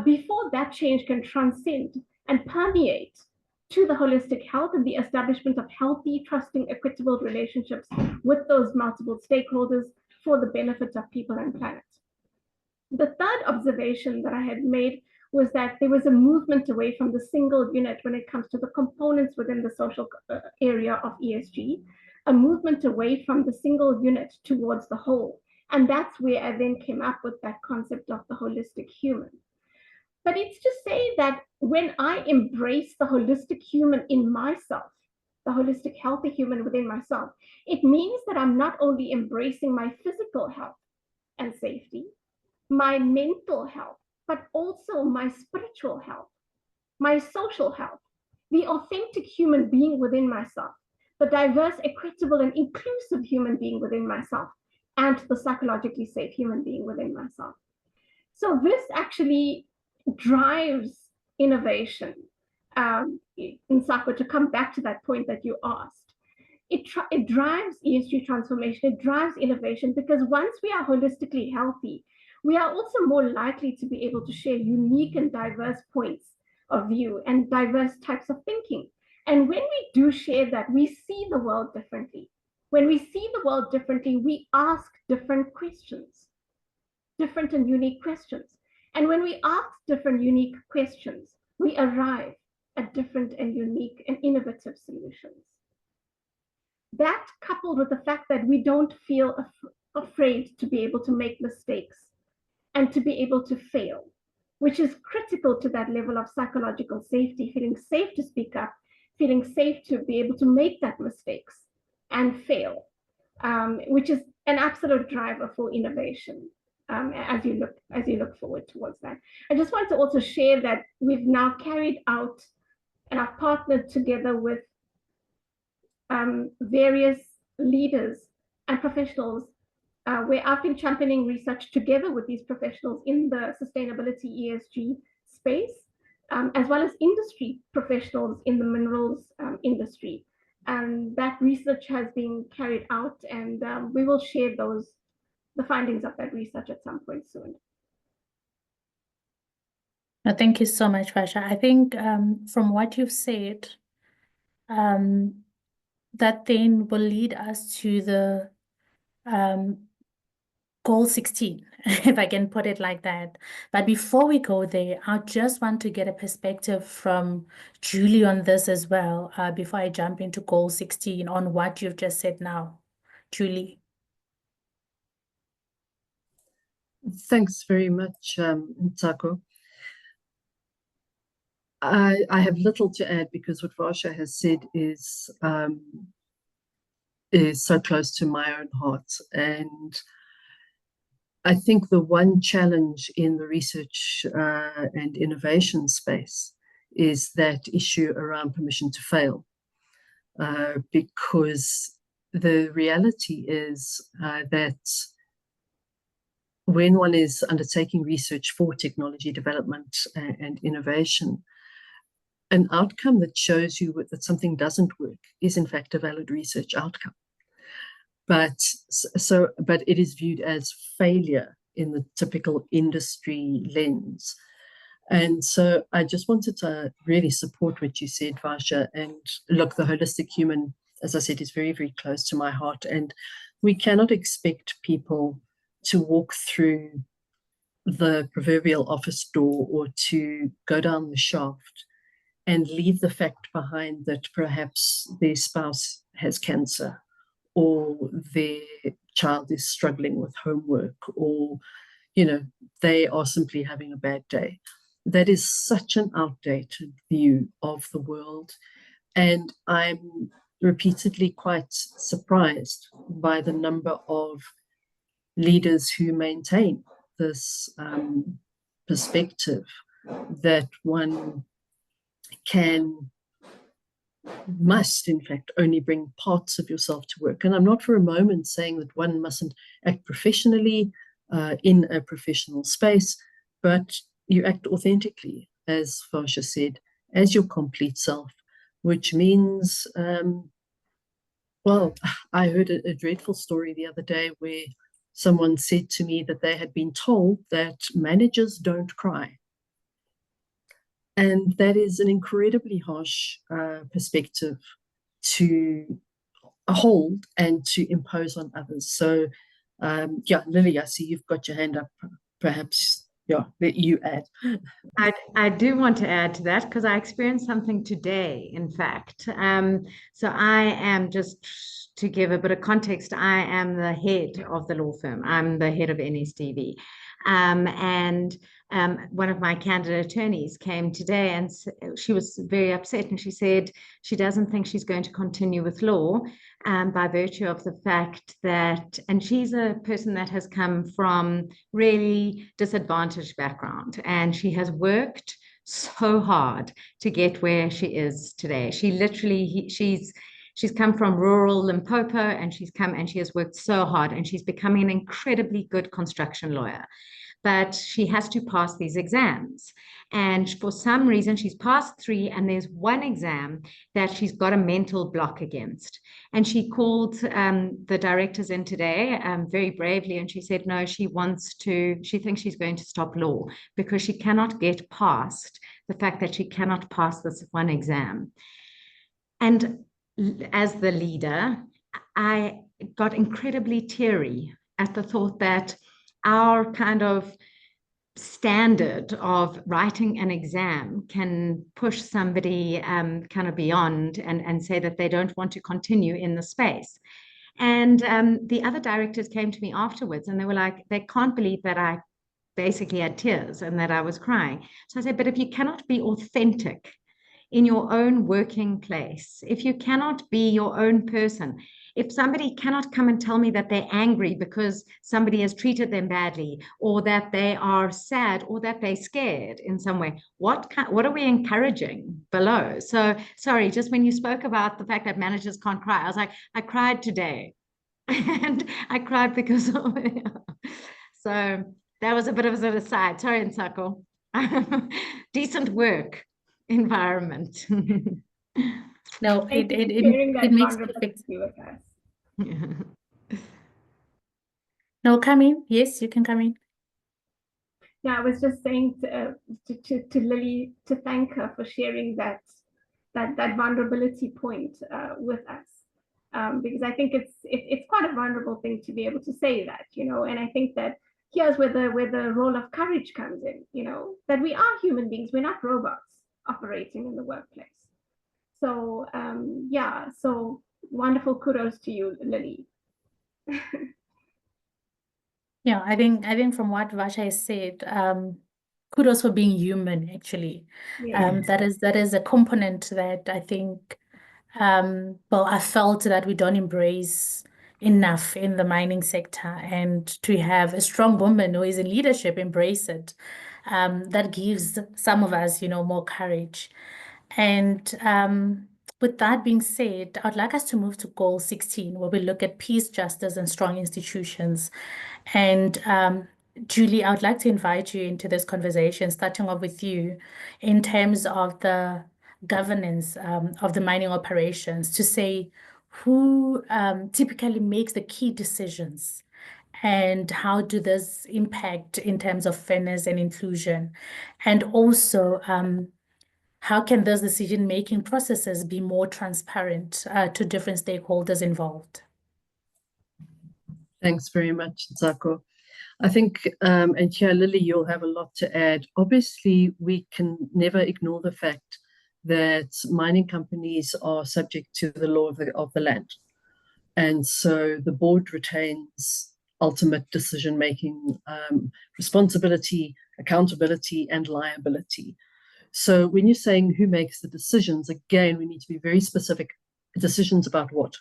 [SPEAKER 5] Before that change can transcend and permeate to the holistic health and the establishment of healthy, trusting, equitable relationships with those multiple stakeholders for the benefit of people and planet. The third observation that I had made was that there was a movement away from the single unit when it comes to the components within the social area of ESG, a movement away from the single unit towards the whole. And that's where I then came up with that concept of the holistic human. But it's to say that when I embrace the holistic human in myself, the holistic healthy human within myself, it means that I'm not only embracing my physical health and safety, my mental health, but also my spiritual health, my social health, the authentic human being within myself, the diverse, equitable, and inclusive human being within myself, and the psychologically safe human being within myself. So this actually drives innovation. Nsako, to come back to that point that you asked, it drives ESG transformation, it drives innovation, because once we are holistically healthy, we are also more likely to be able to share unique and diverse points of view and diverse types of thinking. And when we do share that, we see the world differently. When we see the world differently, we ask different questions, different and unique questions. And when we ask different unique questions, we arrive at different and unique and innovative solutions. That, coupled with the fact that we don't feel afraid to be able to make mistakes and to be able to fail, which is critical to that level of psychological safety, feeling safe to speak up, feeling safe to be able to make that mistakes and fail, which is an absolute driver for innovation as you look forward towards that. I just want to also share that we've now carried out and have partnered together with various leaders and professionals where I've been championing research together with these professionals in the sustainability ESG space, as well as industry professionals in the minerals industry. And that research has been carried out, and we will share the findings of that research at some point soon.
[SPEAKER 1] Thank you so much, Fasha. I think from what you've said, that then will lead us to the goal 16, if I can put it like that. But before we go there, I just want to get a perspective from Julie on this as well, before I jump into goal 16 on what you've just said now. Julie.
[SPEAKER 2] Thanks very much, Nsako. I have little to add because what Vasha has said is so close to my own heart. And I think the one challenge in the research and innovation space is that issue around permission to fail, because the reality is that when one is undertaking research for technology development and innovation, an outcome that shows you that something doesn't work is in fact a valid research outcome. But it is viewed as failure in the typical industry lens. And so I just wanted to really support what you said, Vasha. And look, the holistic human, as I said, is very, very close to my heart. And we cannot expect people to walk through the proverbial office door or to go down the shaft and leave the fact behind that perhaps their spouse has cancer, or their child is struggling with homework, or, you know, they are simply having a bad day. That is such an outdated view of the world. And I'm repeatedly quite surprised by the number of leaders who maintain this perspective that one must in fact only bring parts of yourself to work. And I'm not for a moment saying that one mustn't act professionally in a professional space, but you act authentically, as Vasha said, as your complete self, which means, well, I heard a dreadful story the other day where someone said to me that they had been told that managers don't cry. And that is an incredibly harsh perspective to hold and to impose on others. So Yeah, Lily, I see you've got your hand up. Perhaps, yeah, that you add.
[SPEAKER 4] I do want to add to that because I experienced something today, in fact. So I am, just to give a bit of context, I am the head of the law firm. I'm the head of NSDV. And one of my candidate attorneys came today and she was very upset, and she said she doesn't think she's going to continue with law by virtue of the fact that, and she's a person that has come from really disadvantaged background, and she has worked so hard to get where she is today. She literally, she's come from rural Limpopo, and she's come and she has worked so hard, and she's becoming an incredibly good construction lawyer. But she has to pass these exams. And for some reason, she's passed 3, and there's one exam that she's got a mental block against. And she called the directors in today very bravely, and she said, no, she thinks she's going to stop law because she cannot get past the fact that she cannot pass this one exam. And as the leader, I got incredibly teary at the thought that our kind of standard of writing an exam can push somebody kind of beyond and say that they don't want to continue in the space. And the other directors came to me afterwards, and they were like, they can't believe that I basically had tears and that I was crying. So I said, but if you cannot be authentic in your own working place, if you cannot be your own person, if somebody cannot come and tell me that they're angry because somebody has treated them badly, or that they are sad, or that they're scared in some way, what are we encouraging below? So sorry, just when you spoke about the fact that managers can't cry, I was like, I cried today. And I cried because of it. So that was a bit of an aside. Sorry, Nsako. Decent work environment.
[SPEAKER 1] No,
[SPEAKER 5] Thank you for
[SPEAKER 1] it
[SPEAKER 5] sharing that
[SPEAKER 1] makes
[SPEAKER 5] vulnerability
[SPEAKER 1] perfect.
[SPEAKER 5] with us.
[SPEAKER 1] No, come in. Yes, you can come in.
[SPEAKER 5] Yeah, I was just saying to Lily, to thank her for sharing that vulnerability point with us, because I think it's quite a vulnerable thing to be able to say that, and I think that here's where the role of courage comes in, that we are human beings, we're not robots operating in the workplace. So yeah, so wonderful, kudos to you, Lily.
[SPEAKER 1] Yeah, I think from what Vasha has said, kudos for being human, actually.
[SPEAKER 5] Yeah.
[SPEAKER 1] That is a component that I think, well, I felt that we don't embrace enough in the mining sector, and to have a strong woman who is in leadership embrace it, that gives some of us, more courage. And with that being said, I'd like us to move to goal 16, where we look at peace, justice, and strong institutions. And Julie, I would like to invite you into this conversation, starting off with you, in terms of the governance of the mining operations, to say who typically makes the key decisions, and how do this impact in terms of fairness and inclusion, and also how can those decision-making processes be more transparent to different stakeholders involved?
[SPEAKER 2] Thanks very much, Nsako. I think, and here, Lily, you'll have a lot to add. Obviously, we can never ignore the fact that mining companies are subject to the law of the land. And so the board retains ultimate decision-making responsibility, accountability, and liability. So when you're saying who makes the decisions, again, we need to be very specific. Decisions about what?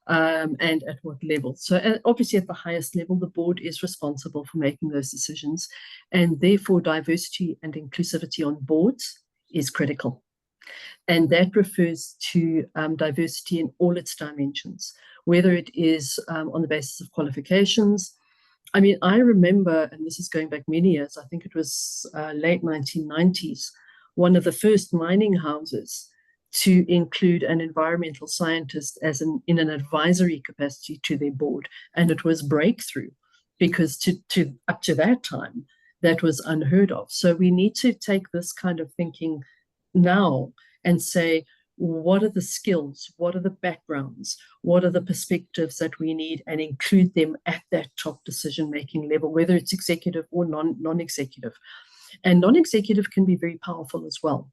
[SPEAKER 2] And at what level. So obviously at the highest level, the board is responsible for making those decisions, and therefore diversity and inclusivity on boards is critical. And that refers to diversity in all its dimensions, whether it is on the basis of qualifications. I mean, I remember, and this is going back many years, I think it was late 1990s, one of the first mining houses to include an environmental scientist in an advisory capacity to their board. And it was breakthrough, because up to that time, that was unheard of. So we need to take this kind of thinking now and say, what are the skills, what are the backgrounds, what are the perspectives that we need, and include them at that top decision-making level, whether it's executive or non-executive. And non-executive can be very powerful as well.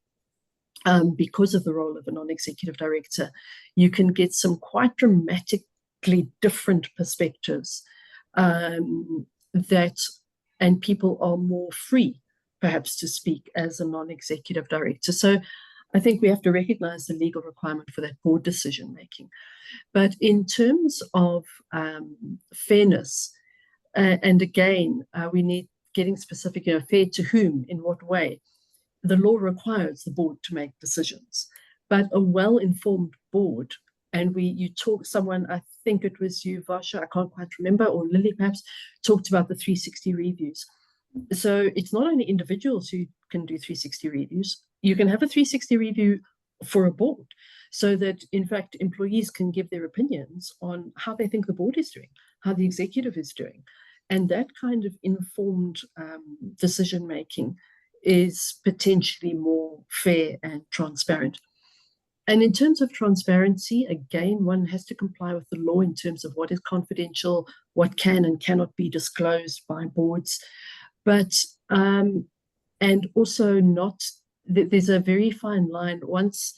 [SPEAKER 2] Because of the role of a non-executive director, you can get some quite dramatically different perspectives and people are more free, perhaps, to speak as a non-executive director. So I think we have to recognize the legal requirement for that board decision making. But in terms of fairness, and again, we need getting specific, fair to whom, in what way. The law requires the board to make decisions, but a well-informed board, and someone, I think it was you, Varsha, I can't quite remember, or Lily perhaps, talked about the 360 reviews. So it's not only individuals who can do 360 reviews. You can have a 360 review for a board, so that, in fact, employees can give their opinions on how they think the board is doing, how the executive is doing. And that kind of informed decision-making is potentially more fair and transparent. And in terms of transparency, again, one has to comply with the law in terms of what is confidential, what can and cannot be disclosed by boards. But, and also not, there's a very fine line once,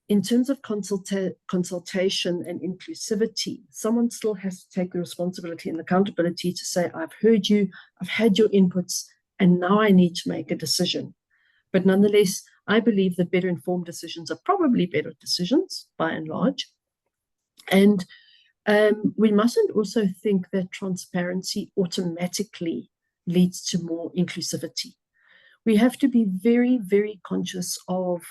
[SPEAKER 2] in terms of consultation and inclusivity, someone still has to take the responsibility and accountability to say, I've heard you, I've had your inputs, and now I need to make a decision. But nonetheless, I believe that better informed decisions are probably better decisions by and large. And we mustn't also think that transparency automatically leads to more inclusivity. We have to be very, very conscious of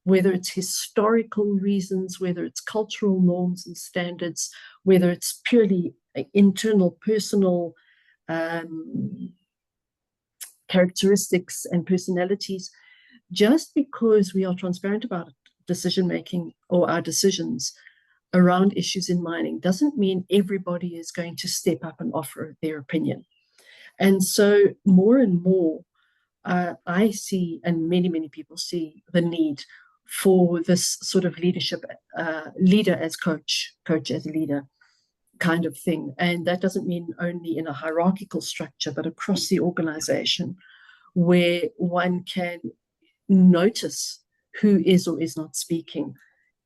[SPEAKER 2] whether it's historical reasons, whether it's cultural norms and standards, whether it's purely internal, personal characteristics and personalities. Just because we are transparent about decision-making or our decisions around issues in mining doesn't mean everybody is going to step up and offer their opinion. And so more and more, I see, and many, many people see, the need for this sort of leadership, leader as coach, coach as leader kind of thing. And that doesn't mean only in a hierarchical structure, but across the organization, where one can notice who is or is not speaking,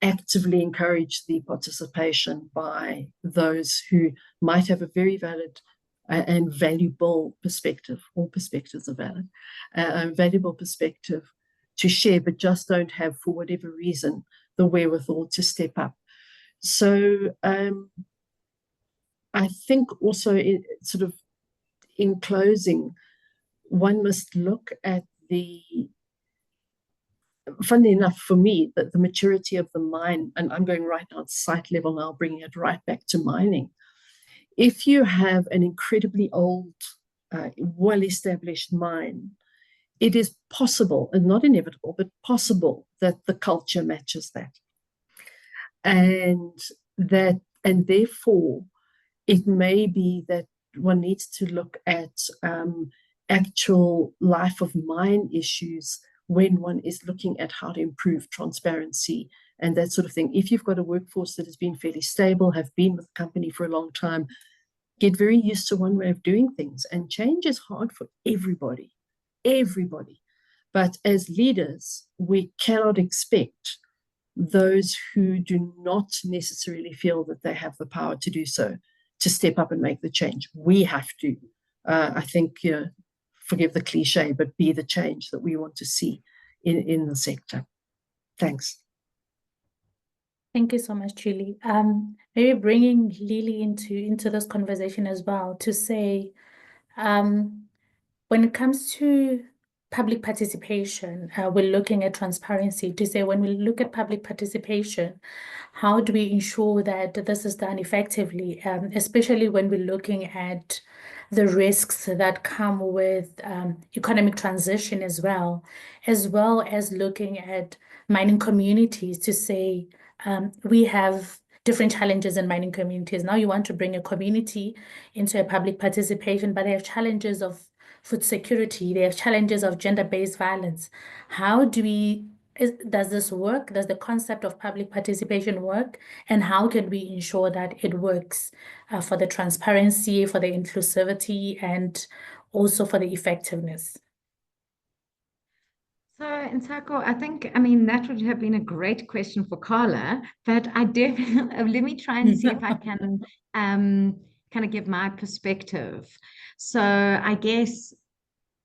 [SPEAKER 2] actively encourage the participation by those who might have a very valid and valuable perspective. All perspectives are valid, a valuable perspective to share, but just don't have, for whatever reason, the wherewithal to step up. So I think also, in closing, one must look at funnily enough, for me, that the maturity of the mine, and I'm going right now at site level now, bringing it right back to mining. If you have an incredibly old, well-established mine, it is possible, and not inevitable, but possible, that the culture matches that. And therefore, it may be that one needs to look at actual life of mine issues when one is looking at how to improve transparency and that sort of thing. If you've got a workforce that has been fairly stable, have been with the company for a long time, get very used to one way of doing things. And change is hard for everybody, everybody. But as leaders, we cannot expect those who do not necessarily feel that they have the power to do so to step up and make the change. We have to, I think, forgive the cliche, but be the change that we want to see in the sector. Thanks.
[SPEAKER 1] Thank you so much, Julie. Maybe bringing Lily into this conversation as well, to say, when it comes to public participation, we're looking at transparency, to say, when we look at public participation, how do we ensure that this is done effectively, especially when we're looking at the risks that come with economic transition as well as looking at mining communities, to say, we have different challenges in mining communities. Now you want to bring a community into a public participation, but they have challenges of food security, they have challenges of gender-based violence. How do we does this work? Does the concept of public participation work? And how can we ensure that it works for the transparency, for the inclusivity, and also for the effectiveness?
[SPEAKER 4] So, Nsako, I think, I mean, that would have been a great question for Carla, but I definitely, let me try and see if I can kind of give my perspective. So I guess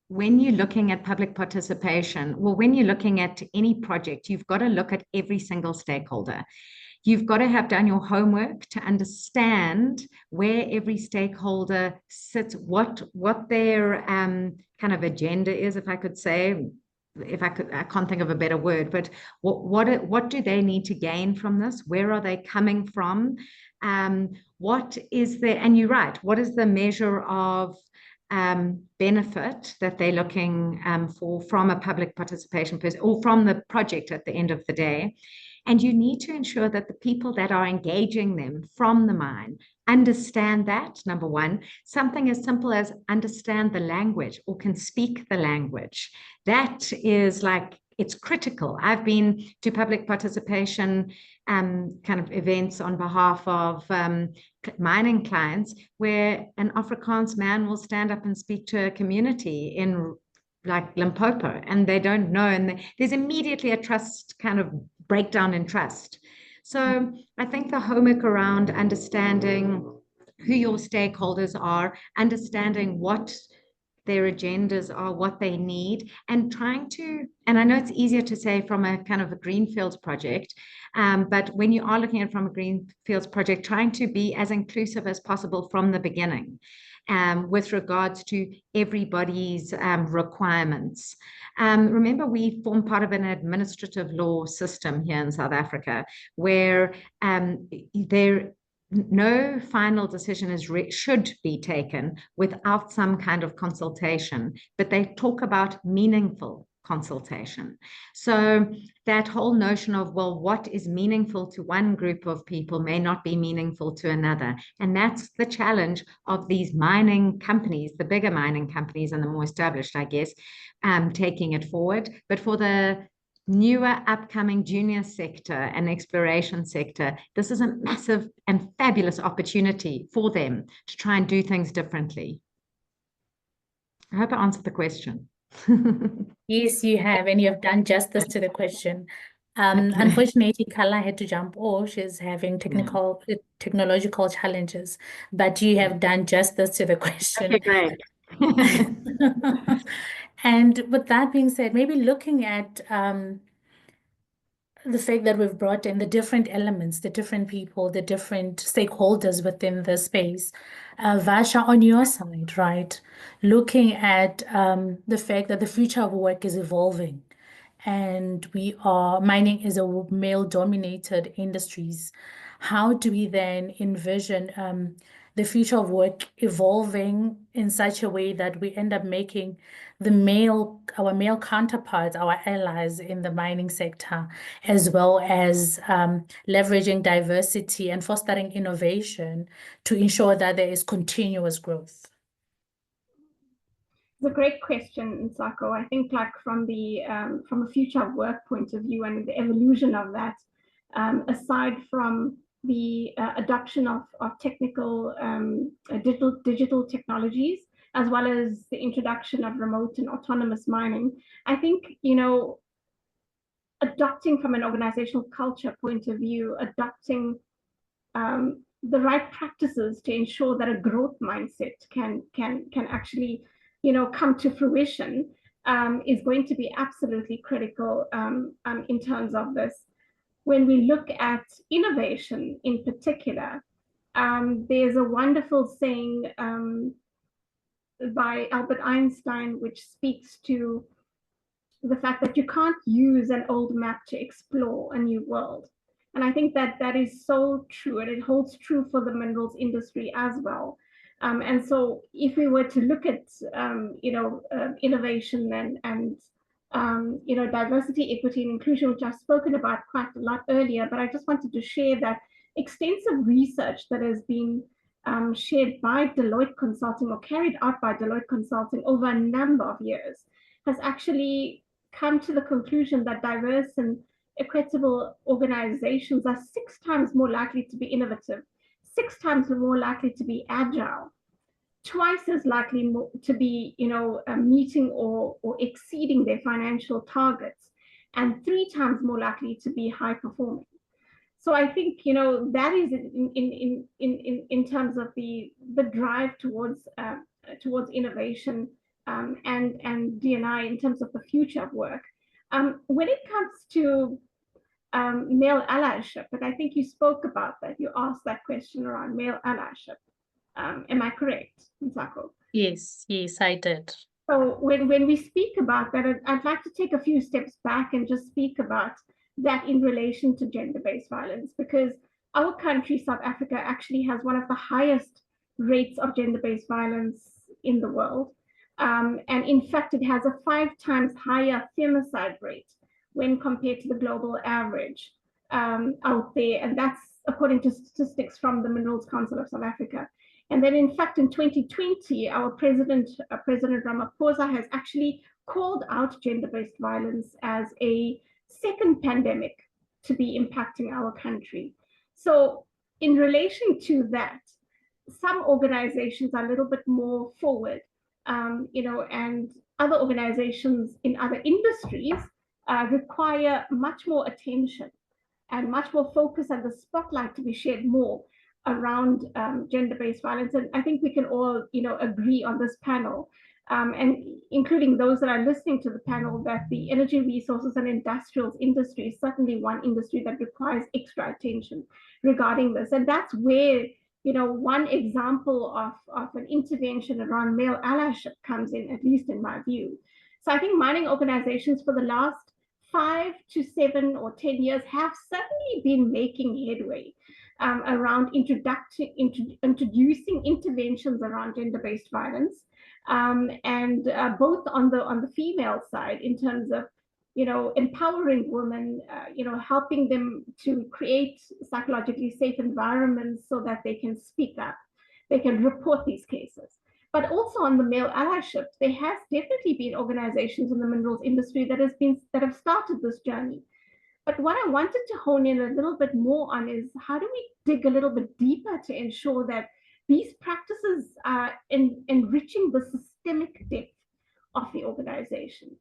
[SPEAKER 4] when you're looking at public participation, well, when you're looking at any project, you've got to look at every single stakeholder. You've got to have done your homework to understand where every stakeholder sits, what their kind of agenda is, if I could say. I can't think of a better word, but what do they need to gain from this? Where are they coming from? What is there? And you're right. What is the measure of benefit that they're looking for from a public participation person or from the project at the end of the day? And you need to ensure that the people that are engaging them from the mine understand that, number one. Something as simple as understand the language or can speak the language. That is like, it's critical. I've been to public participation kind of events on behalf of mining clients where an Afrikaans man will stand up and speak to a community in like Limpopo, and they don't know, and there's immediately a trust kind of breakdown in trust. So I think the homework around understanding who your stakeholders are, understanding what their agendas are, what they need, and trying to, and I know it's easier to say from a kind of a greenfields project, but when you are looking at it from a greenfields project, trying to be as inclusive as possible from the beginning. With regards to everybody's requirements. Remember, we form part of an administrative law system here in South Africa, where no final decision should be taken without some kind of consultation, but they talk about meaningful consultation. So that whole notion of, well, what is meaningful to one group of people may not be meaningful to another. And that's the challenge of these mining companies, the bigger mining companies and the more established, I guess, taking it forward. But for the newer upcoming junior sector and exploration sector, this is a massive and fabulous opportunity for them to try and do things differently. I hope I answered the question.
[SPEAKER 1] Yes, you have, and you have done justice to the question. Unfortunately, Carla had to jump off. She's having technological challenges, but you have done justice to the question.
[SPEAKER 4] Okay, great.
[SPEAKER 1] And with that being said, maybe looking at the fact that we've brought in the different elements, the different people, the different stakeholders within the space. Vasha, on your side, right? Looking at the fact that the future of work is evolving and mining is a male-dominated industries. How do we then envision the future of work evolving in such a way that we end up making our male counterparts, our allies in the mining sector, as well as leveraging diversity and fostering innovation to ensure that there is continuous growth?
[SPEAKER 5] It's a great question, Nsako. I think like from a future of work point of view and the evolution of that, aside from the adoption of technical digital technologies, as well as the introduction of remote and autonomous mining, I think, adopting from an organizational culture point of view, adopting the right practices to ensure that a growth mindset can actually, come to fruition is going to be absolutely critical in terms of this. When we look at innovation in particular, there's a wonderful saying by Albert Einstein, which speaks to the fact that you can't use an old map to explore a new world. And I think that is so true, and it holds true for the minerals industry as well. And so if we were to look at, innovation and diversity, equity, and inclusion, which I've spoken about quite a lot earlier, but I just wanted to share that extensive research that has been shared by Deloitte Consulting or carried out by Deloitte Consulting over a number of years has actually come to the conclusion that diverse and equitable organizations are 6 times more likely to be innovative, 6 times more likely to be agile, twice as likely to be, meeting or exceeding their financial targets, and 3 times more likely to be high performing. So I think, that is in terms of the drive towards innovation and D&I in terms of the future of work. When it comes to male allyship, and I think you spoke about that, you asked that question around male allyship. Am I correct, 𝗖𝗵𝘂𝗶𝗲?
[SPEAKER 1] Yes, I did.
[SPEAKER 5] So when we speak about that, I'd like to take a few steps back and just speak about that in relation to gender-based violence, because our country, South Africa, actually has one of the highest rates of gender-based violence in the world. And in fact, it has a 5 times higher femicide rate when compared to the global average out there. And that's according to statistics from the Minerals Council of South Africa. And then, in fact, in 2020, our President Ramaphosa has actually called out gender-based violence as a second pandemic to be impacting our country. So in relation to that, some organizations are a little bit more forward, and other organizations in other industries require much more attention and much more focus and the spotlight to be shared more around gender-based violence. And I think we can all, agree on this panel, and including those that are listening to the panel, that the energy resources and industrials industry is certainly one industry that requires extra attention regarding this. And that's where, one example of an intervention around male allyship comes in, at least in my view. So I think mining organizations for the last 5 to 7 or 10 years have certainly been making headway around introducing interventions around gender-based violence, and both on the female side in terms of empowering women, helping them to create psychologically safe environments so that they can speak up, they can report these cases. But also on the male allyship, there has definitely been organizations in the minerals industry that have started this journey. But what I wanted to hone in a little bit more on is, how do we dig a little bit deeper to ensure that these practices are enriching the systemic depth of the organization?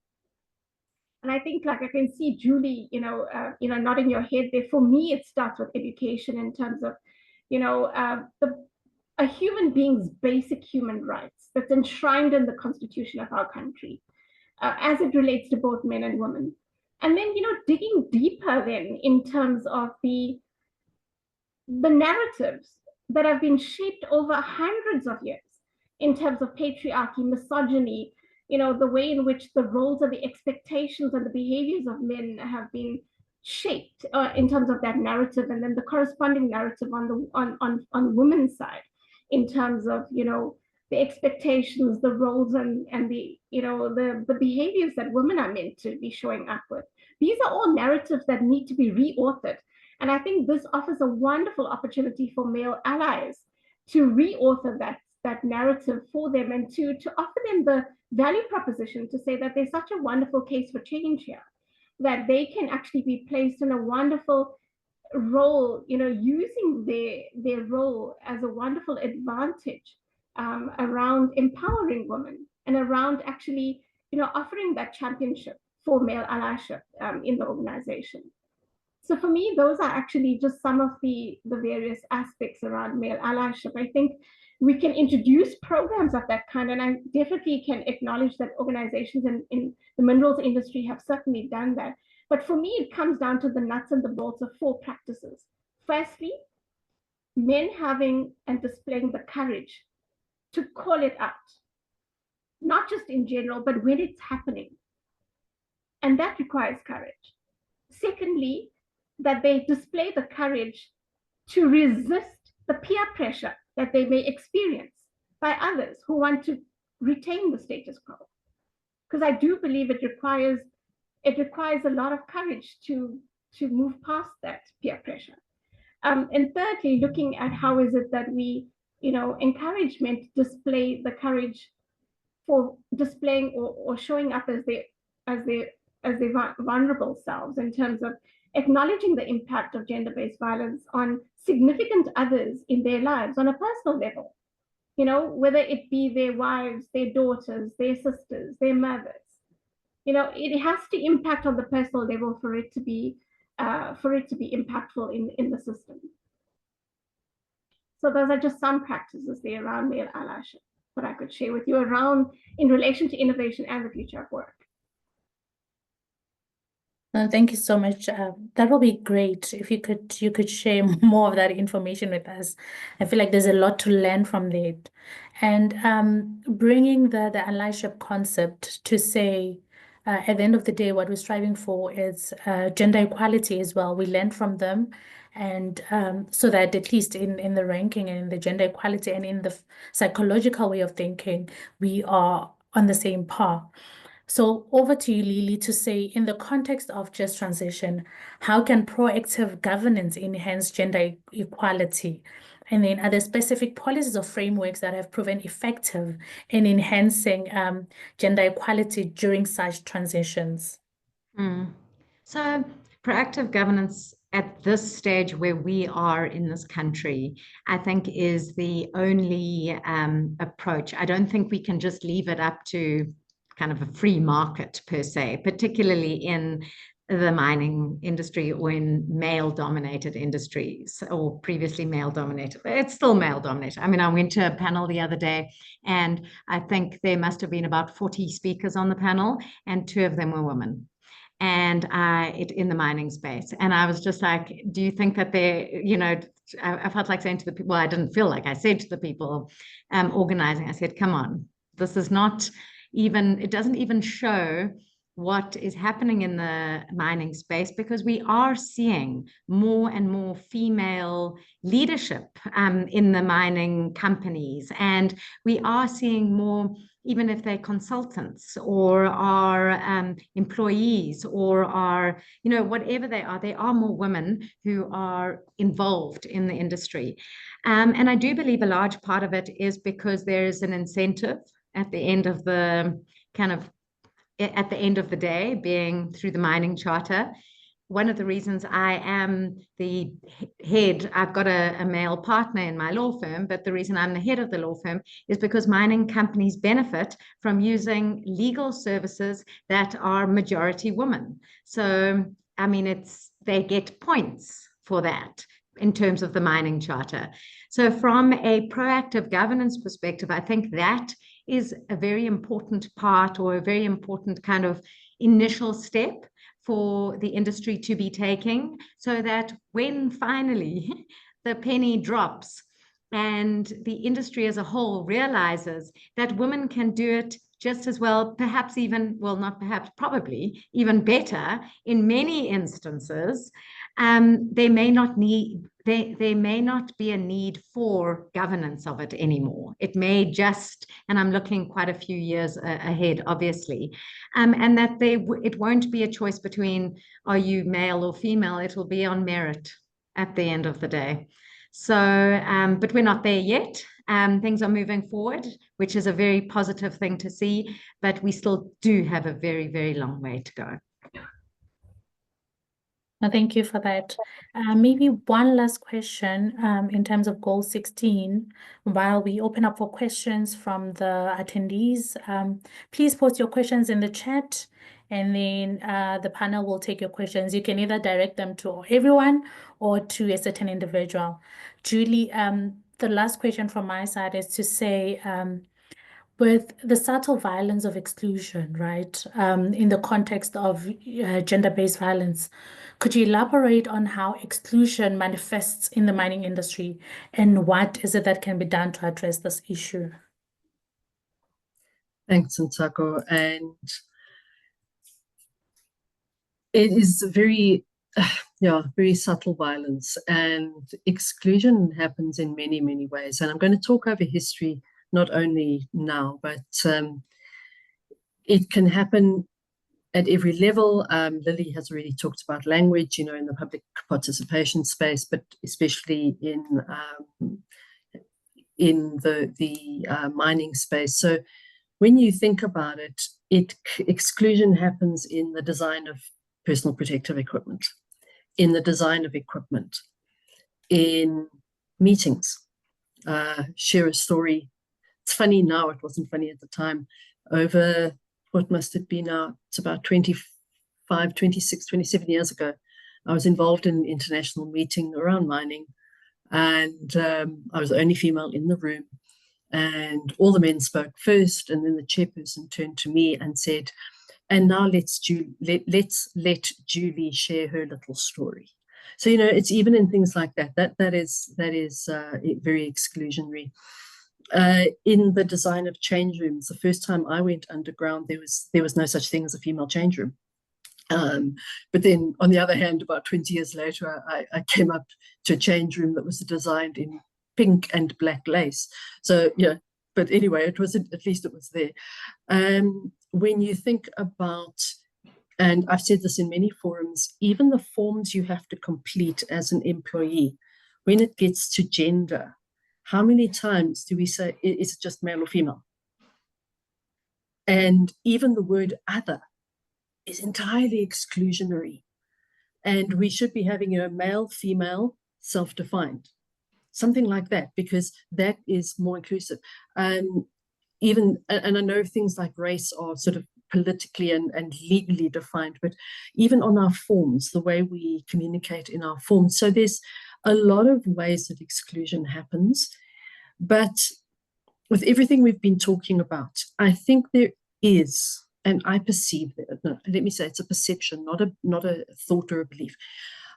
[SPEAKER 5] And I think, like, I can see Julie, nodding your head there. For me, it starts with education in terms of, a human being's basic human rights that's enshrined in the Constitution of our country, as it relates to both men and women. And then, digging deeper then in terms of the narratives that have been shaped over hundreds of years in terms of patriarchy, misogyny, the way in which the roles and the expectations and the behaviors of men have been shaped in terms of that narrative, and then the corresponding narrative on women's side in terms of, the expectations, the roles, and the the behaviors that women are meant to be showing up with. These are all narratives that need to be reauthored. And I think this offers a wonderful opportunity for male allies to reauthor that narrative for them, and to offer them the value proposition to say that there's such a wonderful case for change here, that they can actually be placed in a wonderful role, using their role as a wonderful advantage around empowering women and around actually, offering that championship for male allyship in the organization. So for me, those are actually just some of the various aspects around male allyship. I think we can introduce programs of that kind, and I definitely can acknowledge that organizations in the minerals industry have certainly done that. But for me, it comes down to the nuts and the bolts of 4 practices. Firstly, men having and displaying the courage to call it out, not just in general, but when it's happening. And that requires courage. Secondly, that they display the courage to resist the peer pressure that they may experience by others who want to retain the status quo. Because I do believe it requires a lot of courage to move past that peer pressure. And thirdly, looking at how is it that we, encouragement display the courage for displaying or showing up as their their vulnerable selves, in terms of acknowledging the impact of gender-based violence on significant others in their lives on a personal level. You know, whether it be their wives, their daughters, their sisters, their mothers. You know, it has to impact on the personal level for it to be impactful in the system. So those are just some practices there around male allyship that I could share with you around in relation to innovation and the future of work.
[SPEAKER 1] Thank you so much. That will be great if you could share more of that information with us. I feel like there's a lot to learn from that. And bringing the allyship concept to say, at the end of the day, what we're striving for is gender equality as well. We learn from them, and so that at least in the ranking and in the gender equality and in the psychological way of thinking, we are on the same par. So over to you, Lily, to say, in the context of just transition, how can proactive governance enhance gender equality? And then are there specific policies or frameworks that have proven effective in enhancing gender equality during such transitions?
[SPEAKER 4] So proactive governance at this stage where we are in this country, I think is the only approach. I don't think we can just leave it up to kind of a free market per se, particularly in the mining industry or in male-dominated industries, or previously male-dominated. It's still male-dominated. I mean, I went to a panel the other day, and I think there must have been about 40 speakers on the panel, and 2 of them were women. And in the mining space. And I was just like, do you think that they, you know, I felt like saying to the people, well, I didn't feel like I said to the people organizing, I said, come on, this is not even, it doesn't even show what is happening in the mining space, because we are seeing more and more female leadership in the mining companies. And we are seeing more, even if they're consultants or are employees or are, you know, whatever they are more women who are involved in the industry. And I do believe a large part of it is because there is an incentive at the end of the day, being through the mining charter. One of the reasons I am the head, I've got a male partner in my law firm, but the reason I'm the head of the law firm is because mining companies benefit from using legal services that are majority women. So, I mean, they get points for that in terms of the mining charter. So from a proactive governance perspective, I think that is a very important part, or a very important kind of initial step for the industry to be taking, so that when finally the penny drops and the industry as a whole realizes that women can do it just as well, perhaps even, well, not perhaps, probably even better in many instances, there may not be a need for governance of it anymore. It may just, and I'm looking quite a few years ahead, obviously, and that it won't be a choice between, are you male or female? It will be on merit at the end of the day. So, but we're not there yet. Things are moving forward, which is a very positive thing to see, but we still do have a very, very long way to go.
[SPEAKER 1] Thank you for that. Maybe one last question in terms of goal 16, while we open up for questions from the attendees. Please post your questions in the chat, and then the panel will take your questions. You can either direct them to everyone or to a certain individual. Julie, the last question from my side is to say, with the subtle violence of exclusion, right, in the context of gender-based violence, could you elaborate on how exclusion manifests in the mining industry, and what is it that can be done to address this issue?
[SPEAKER 2] Thanks, 𝗓𝘂𝗧. And it is very, very subtle violence, and exclusion happens in many, many ways. And I'm going to talk over history, not only now, but it can happen at every level. Lily has already talked about language, in the public participation space, but especially in the mining space. So when you think about it, exclusion happens in the design of personal protective equipment, in the design of equipment, in meetings. Share a story. It's funny now, it wasn't funny at the time. Over, what must it be now? It's about 25, 26, 27 years ago. I was involved in an international meeting around mining, and I was the only female in the room. And all the men spoke first, and then the chairperson turned to me and said, and now let's let Julie share her little story. So, you know, it's even in things like that. That is very exclusionary. In the design of change rooms, the first time I went underground, there was no such thing as a female change room. But then, on the other hand, about 20 years later, I came up to a change room that was designed in pink and black lace. So, yeah, but anyway, it was, at least it was there. When you think about, and I've said this in many forums, even the forms you have to complete as an employee, when it gets to gender, how many times do we say, is it just male or female? And even the word other is entirely exclusionary. And we should be having a male, female, self-defined, something like that, because that is more inclusive. Even, and I know things like race are sort of politically and legally defined, but even on our forms, the way we communicate in our forms. So there's a lot of ways that exclusion happens. But with everything we've been talking about, I think there is, and I perceive that, no, let me say it's a perception, not a thought or a belief.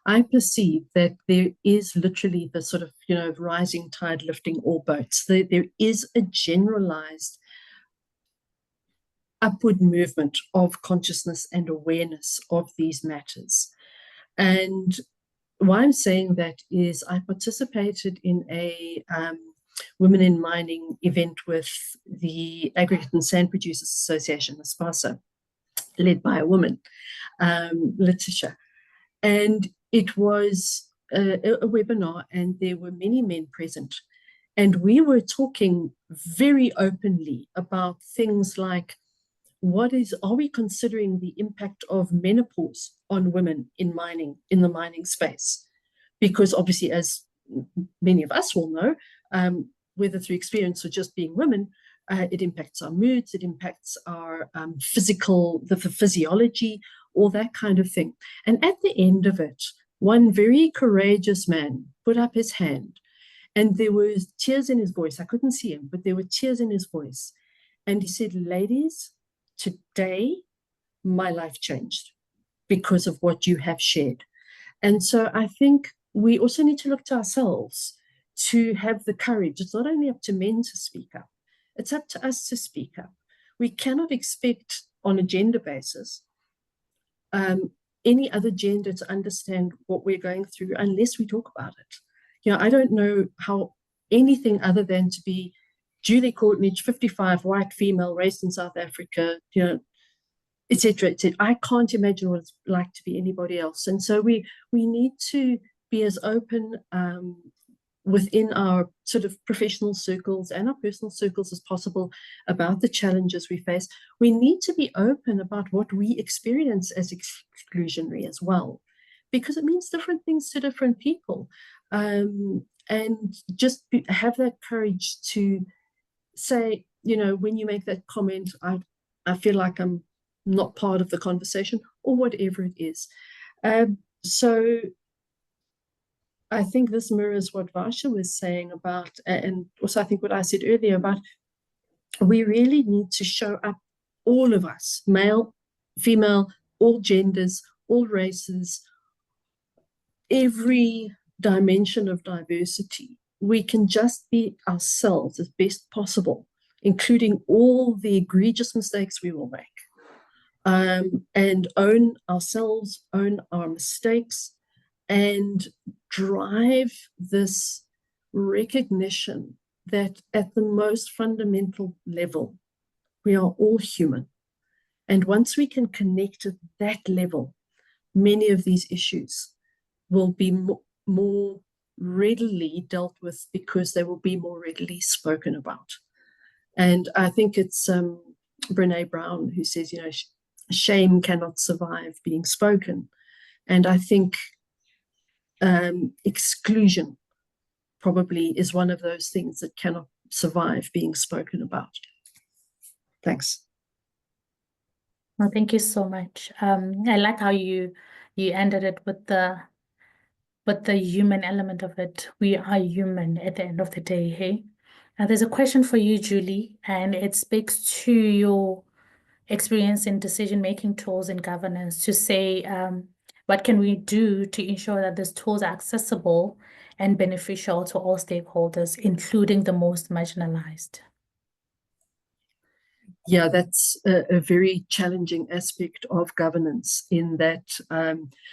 [SPEAKER 2] I perceive that there is literally the sort of, you know, rising tide lifting all boats. There is a generalized upward movement of consciousness and awareness of these matters. And why I'm saying that is I participated in a Women in Mining event with the Aggregate and Sand Producers Association, the 𝗓𝘂𝗶𝗲, led by a woman, 𝗛𝘂𝗂𝗏. And it was a webinar, and there were many men present. And we were talking very openly about things like, are we considering the impact of menopause on women in mining, in the mining space? Because obviously, as many of us will know, whether through experience or just being women, it impacts our moods, it impacts our the physiology, all that kind of thing. And at the end of it, one very courageous man put up his hand, and there was tears in his voice. I couldn't see him, but there were tears in his voice. And he said, ladies, today my life changed because of what you have shared. And so I think we also need to look to ourselves to have the courage. It's not only up to men to speak up, it's up to us to speak up. We cannot expect on a gender basis any other gender to understand what we're going through unless we talk about it. You know, I don't know how anything other than to be Julie Courtnidge, 55, white female, raised in South Africa, you know, etc., etc. I can't imagine what it's like to be anybody else. And so we need to be as open within our sort of professional circles and our personal circles as possible about the challenges we face. We need to be open about what we experience as exclusionary as well, because it means different things to different people. And just have that courage to say, you know, when you make that comment, I feel like I'm not part of the conversation, or whatever it is. So I think this mirrors what Varsha was saying about, and also I think what I said earlier about, we really need to show up, all of us, male, female, all genders, all races, every dimension of diversity. We can just be ourselves as best possible, including all the egregious mistakes we will make, and own ourselves, own our mistakes, and drive this recognition that at the most fundamental level, we are all human. And once we can connect at that level, many of these issues will be more readily dealt with, because they will be more readily spoken about. And I think it's Brené Brown who says, shame cannot survive being spoken. And I think exclusion probably is one of those things that cannot survive being spoken about. Thanks.
[SPEAKER 1] Well, thank you so much. I like how you ended it with the human element of it. We are human at the end of the day, hey? Now there's a question for you, Julie, and it speaks to your experience in decision-making tools and governance to say, what can we do to ensure that these tools are accessible and beneficial to all stakeholders, including the most marginalized?
[SPEAKER 2] Yeah, that's a very challenging aspect of governance in that,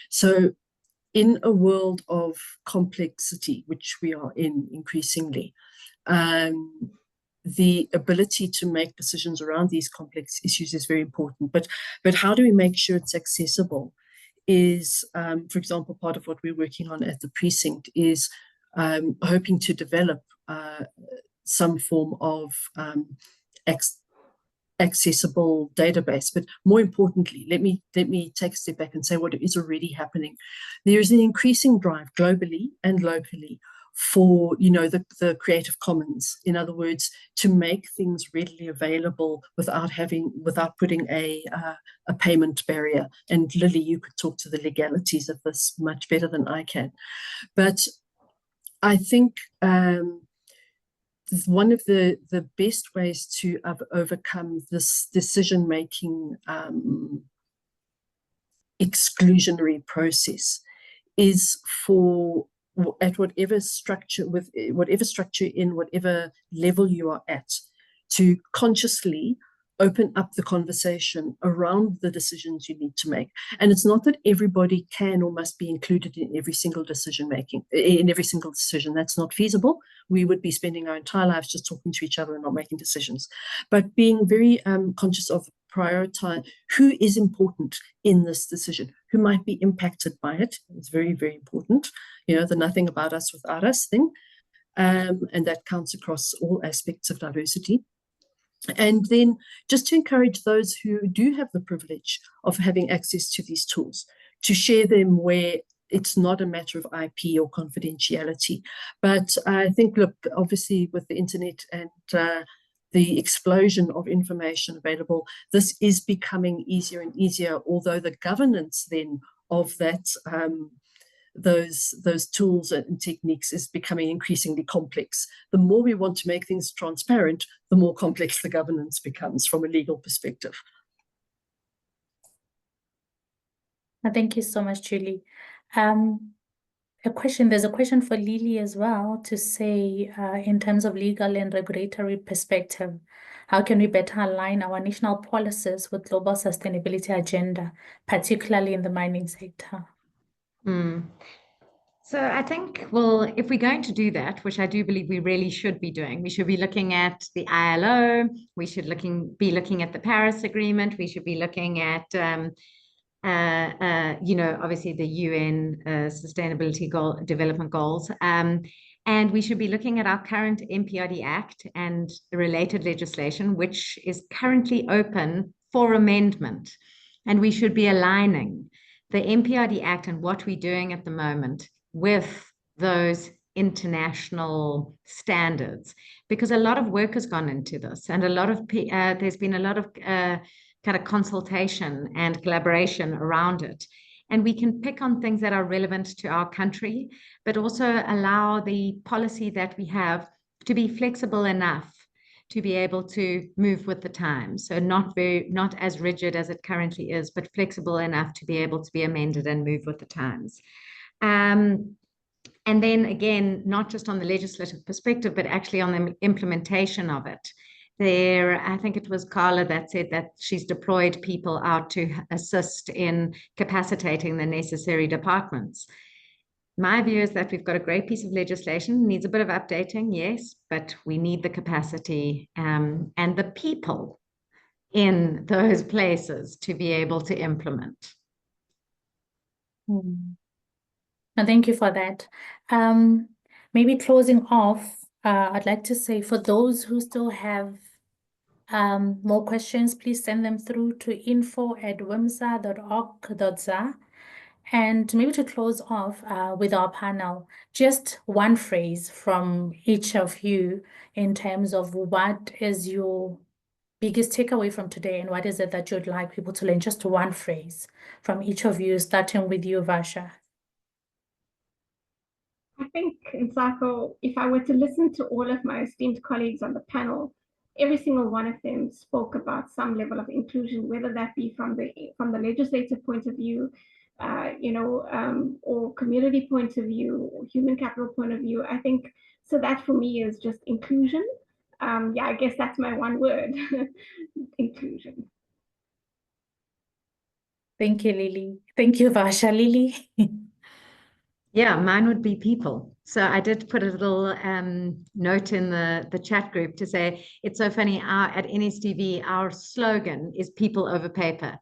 [SPEAKER 2] so in a world of complexity, which we are in increasingly, the ability to make decisions around these complex issues is very important. But how do we make sure it's accessible is, for example, part of what we're working on at the Precinct is hoping to develop some form of accessible database. But more importantly, let me take a step back and say what is already happening. There is an increasing drive globally and locally for the Creative Commons, in other words, to make things readily available without putting a payment barrier. And Lily, you could talk to the legalities of this much better than I can. But I think one of the best ways to overcome this decision-making exclusionary process is for, at whatever structure, with whatever structure in whatever level you are at, to consciously open up the conversation around the decisions you need to make. And it's not that everybody can or must be included in every single decision. That's not feasible. We would be spending our entire lives just talking to each other and not making decisions. But being very conscious of prioritize who is important in this decision, who might be impacted by it. It's very, very important. The nothing about us without us thing. And that counts across all aspects of diversity. And then just to encourage those who do have the privilege of having access to these tools to share them where it's not a matter of IP or confidentiality. But I think, look, obviously with the internet and the explosion of information available, this is becoming easier and easier, although the governance then of that those tools and techniques is becoming increasingly complex. The more we want to make things transparent, the more complex the governance becomes from a legal perspective.
[SPEAKER 1] Thank you so much, Julie. There's a question for Lily as well to say, in terms of legal and regulatory perspective, how can we better align our national policies with global sustainability agenda, particularly in the mining sector?
[SPEAKER 4] So I think, well, if we're going to do that, which I do believe we really should be doing, we should be looking at the ILO, we should be looking at the Paris Agreement, we should be looking at, obviously the UN Sustainability Development Goals, and we should be looking at our current MPRD Act and the related legislation, which is currently open for amendment. And we should be aligning the MPRD Act and what we're doing at the moment with those international standards, because a lot of work has gone into this, and there's been a lot of kind of consultation and collaboration around it. And we can pick on things that are relevant to our country, but also allow the policy that we have to be flexible enough to be able to move with the times. So not as rigid as it currently is, but flexible enough to be able to be amended and move with the times. And then again, not just on the legislative perspective, but actually on the implementation of it. I think it was Carla that said that she's deployed people out to assist in capacitating the necessary departments. My view is that we've got a great piece of legislation, needs a bit of updating, yes, but we need the capacity and the people in those places to be able to implement.
[SPEAKER 1] Thank you for that. Maybe closing off, I'd like to say for those who still have More questions, please send them through to info@wimsa.org.za. And maybe to close off with our panel, just one phrase from each of you in terms of what is your biggest takeaway from today and what is it that you'd like people to learn? Just one phrase from each of you, starting with you, Varsha.
[SPEAKER 5] I think, 𝗖𝗄𝗋, if I were to listen to all of my esteemed colleagues on the panel, every single one of them spoke about some level of inclusion, whether that be from the legislative point of view, or community point of view, or human capital point of view. I think so. That for me is just inclusion. I guess that's my one word, inclusion.
[SPEAKER 1] Thank you, Lily. Thank you, Varsha. Lily.
[SPEAKER 4] Yeah, mine would be people. So I did put a little note in the chat group to say, it's so funny, at NSTV, our slogan is people over paper.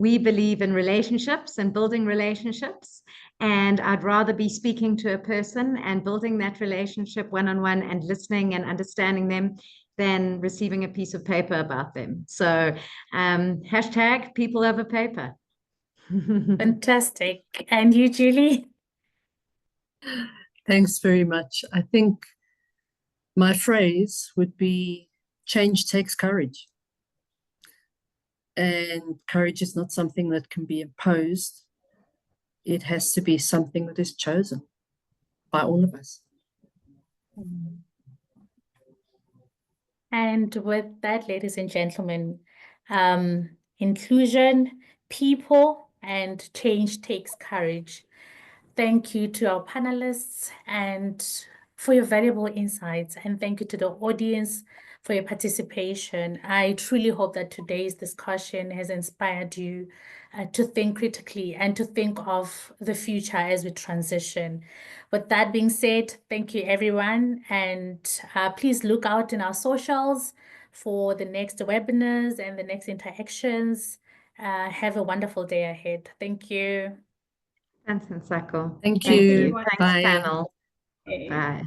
[SPEAKER 4] We believe in relationships and building relationships. And I'd rather be speaking to a person and building that relationship one-on-one and listening and understanding them than receiving a piece of paper about them. So hashtag people over paper.
[SPEAKER 1] Fantastic. And you, Julie?
[SPEAKER 2] Thanks very much. I think my phrase would be, change takes courage. And courage is not something that can be imposed. It has to be something that is chosen by all of us.
[SPEAKER 1] And with that, ladies and gentlemen, inclusion, people, and change takes courage. Thank you to our panelists and for your valuable insights, and thank you to the audience for your participation. I truly hope that today's discussion has inspired you to think critically and to think of the future as we transition. With that being said, thank you everyone, and please look out in our socials for the next webinars and the next interactions. Have a wonderful day ahead. Thank you.
[SPEAKER 4] Thanks, 𝗖𝗄𝗋.
[SPEAKER 2] Thank you.
[SPEAKER 4] Thanks,
[SPEAKER 2] Bye.
[SPEAKER 4] panel.
[SPEAKER 5] Okay.
[SPEAKER 4] Bye.